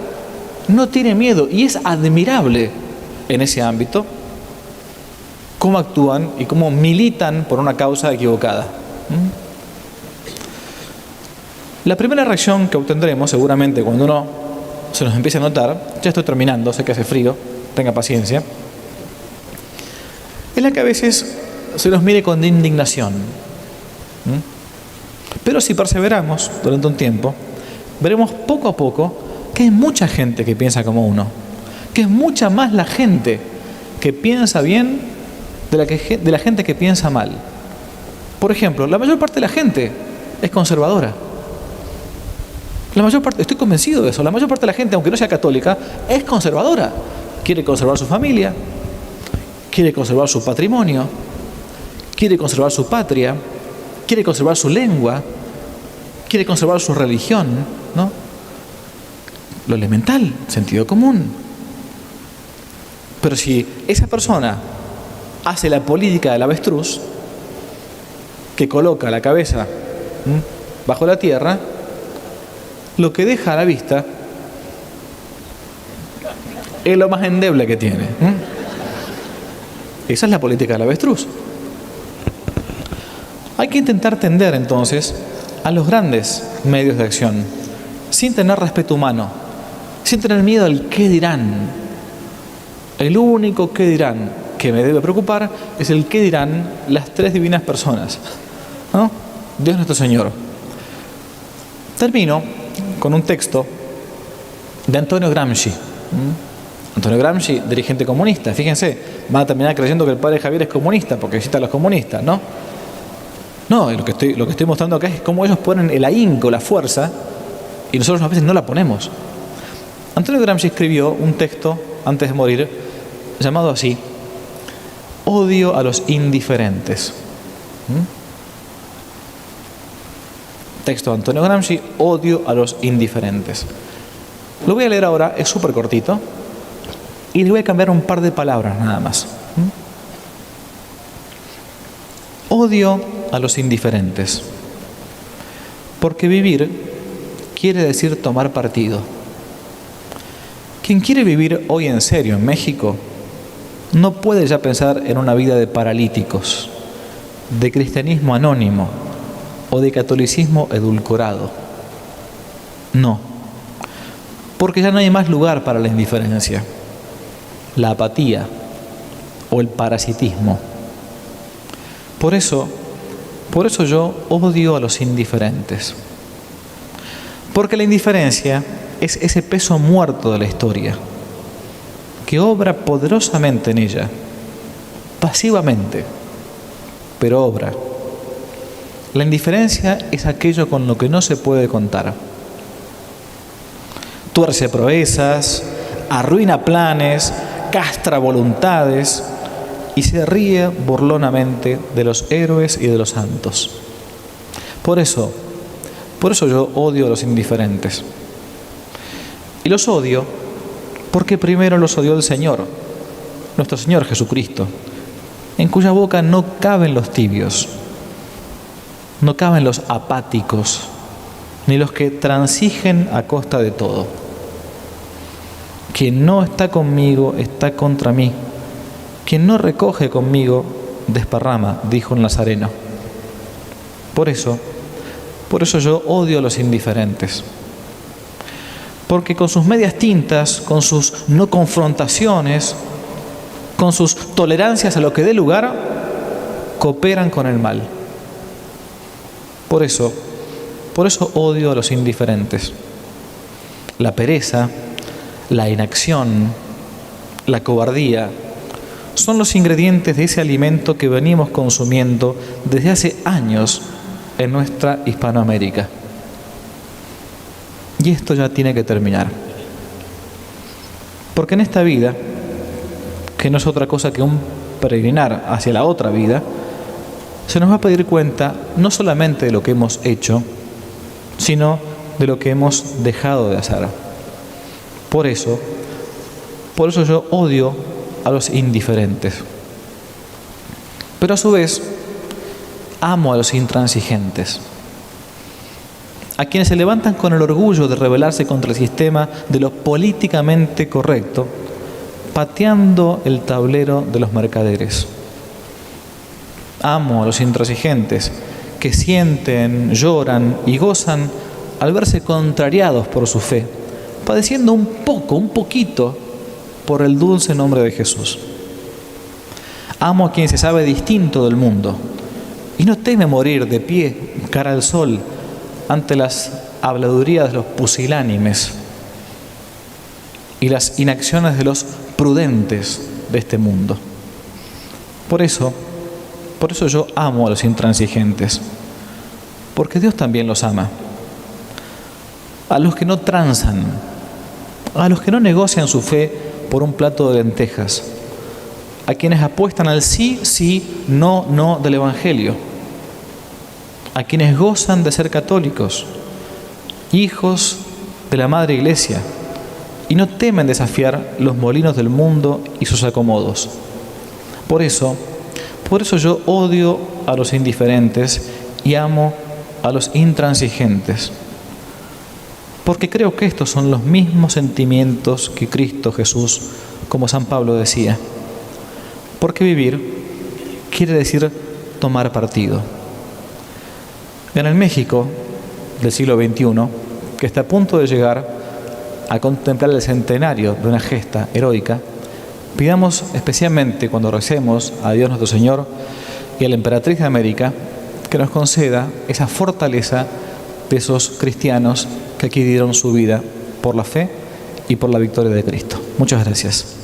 no tiene miedo y es admirable en ese ámbito cómo actúan y cómo militan por una causa equivocada. La primera reacción que obtendremos seguramente cuando uno se nos empiece a notar, ya estoy terminando, sé que hace frío, tenga paciencia, es la que a veces se nos mire con indignación. Pero si perseveramos durante un tiempo, veremos poco a poco que hay mucha gente que piensa como uno, que es mucha más la gente que piensa bien de la gente que piensa mal. Por ejemplo, la mayor parte de la gente es conservadora. La mayor parte, estoy convencido de eso, la mayor parte de la gente, aunque no sea católica, es conservadora. Quiere conservar su familia, quiere conservar su patrimonio, quiere conservar su patria, quiere conservar su lengua, quiere conservar su religión, ¿no? Lo elemental, sentido común. Pero si esa persona hace la política del avestruz, que coloca la cabeza bajo la tierra, lo que deja a la vista es lo más endeble que tiene. Esa es la política del avestruz. Hay que intentar tender entonces a los grandes medios de acción, sin tener respeto humano, sin tener miedo al qué dirán. El único qué dirán que me debe preocupar es el qué dirán las tres divinas personas, ¿no? Dios nuestro Señor. Termino con un texto de Antonio Gramsci. Antonio Gramsci, dirigente comunista. Fíjense, van a terminar creyendo que el padre Javier es comunista porque visita a los comunistas, ¿no? No, lo que estoy mostrando acá es cómo ellos ponen el ahínco, la fuerza, y nosotros a veces no la ponemos. Antonio Gramsci escribió un texto antes de morir llamado así: Odio a los indiferentes. Texto de Antonio Gramsci: Odio a los indiferentes. Lo voy a leer ahora, es súper cortito, y le voy a cambiar un par de palabras nada más. Odio a los indiferentes, porque vivir quiere decir tomar partido. Quien quiere vivir hoy en serio en México no puede ya pensar en una vida de paralíticos, de cristianismo anónimo o de catolicismo edulcorado. No, porque ya no hay más lugar para la indiferencia, la apatía o el parasitismo. Por eso yo odio a los indiferentes. Porque la indiferencia es ese peso muerto de la historia, que obra poderosamente en ella, pasivamente, pero obra. La indiferencia es aquello con lo que no se puede contar. Tuerce proezas, arruina planes, castra voluntades y se ríe burlonamente de los héroes y de los santos. Por eso yo odio a los indiferentes. Y los odio porque primero los odió el Señor, nuestro Señor Jesucristo, en cuya boca no caben los tibios, no caben los apáticos, ni los que transigen a costa de todo. Quien no está conmigo está contra mí. Quien no recoge conmigo desparrama, dijo un nazareno. Por eso yo odio a los indiferentes. Porque con sus medias tintas, con sus no confrontaciones, con sus tolerancias a lo que dé lugar, cooperan con el mal. Por eso odio a los indiferentes. La pereza, la inacción, la cobardía, son los ingredientes de ese alimento que venimos consumiendo desde hace años en nuestra Hispanoamérica. Y esto ya tiene que terminar. Porque en esta vida, que no es otra cosa que un peregrinar hacia la otra vida, se nos va a pedir cuenta no solamente de lo que hemos hecho, sino de lo que hemos dejado de hacer. Por eso yo odio a los indiferentes. Pero a su vez, amo a los intransigentes. A quienes se levantan con el orgullo de rebelarse contra el sistema de lo políticamente correcto, pateando el tablero de los mercaderes. Amo a los intransigentes que sienten, lloran y gozan al verse contrariados por su fe, padeciendo un poquito, por el dulce nombre de Jesús. Amo a quien se sabe distinto del mundo y no teme morir de pie, cara al sol, ante las habladurías de los pusilánimes y las inacciones de los prudentes de este mundo. Por eso yo amo a los intransigentes, porque Dios también los ama. A los que no transan, a los que no negocian su fe por un plato de lentejas, a quienes apuestan al sí, sí, no, no del Evangelio, a quienes gozan de ser católicos, hijos de la Madre Iglesia, y no temen desafiar los molinos del mundo y sus acomodos. Por eso yo odio a los indiferentes y amo a los intransigentes, porque creo que estos son los mismos sentimientos que Cristo Jesús, como San Pablo decía. Porque vivir quiere decir tomar partido. En el México del siglo XXI, que está a punto de llegar a contemplar el centenario de una gesta heroica, pidamos especialmente cuando recemos a Dios nuestro Señor y a la Emperatriz de América que nos conceda esa fortaleza de esos cristianos que aquí dieron su vida por la fe y por la victoria de Cristo. Muchas gracias.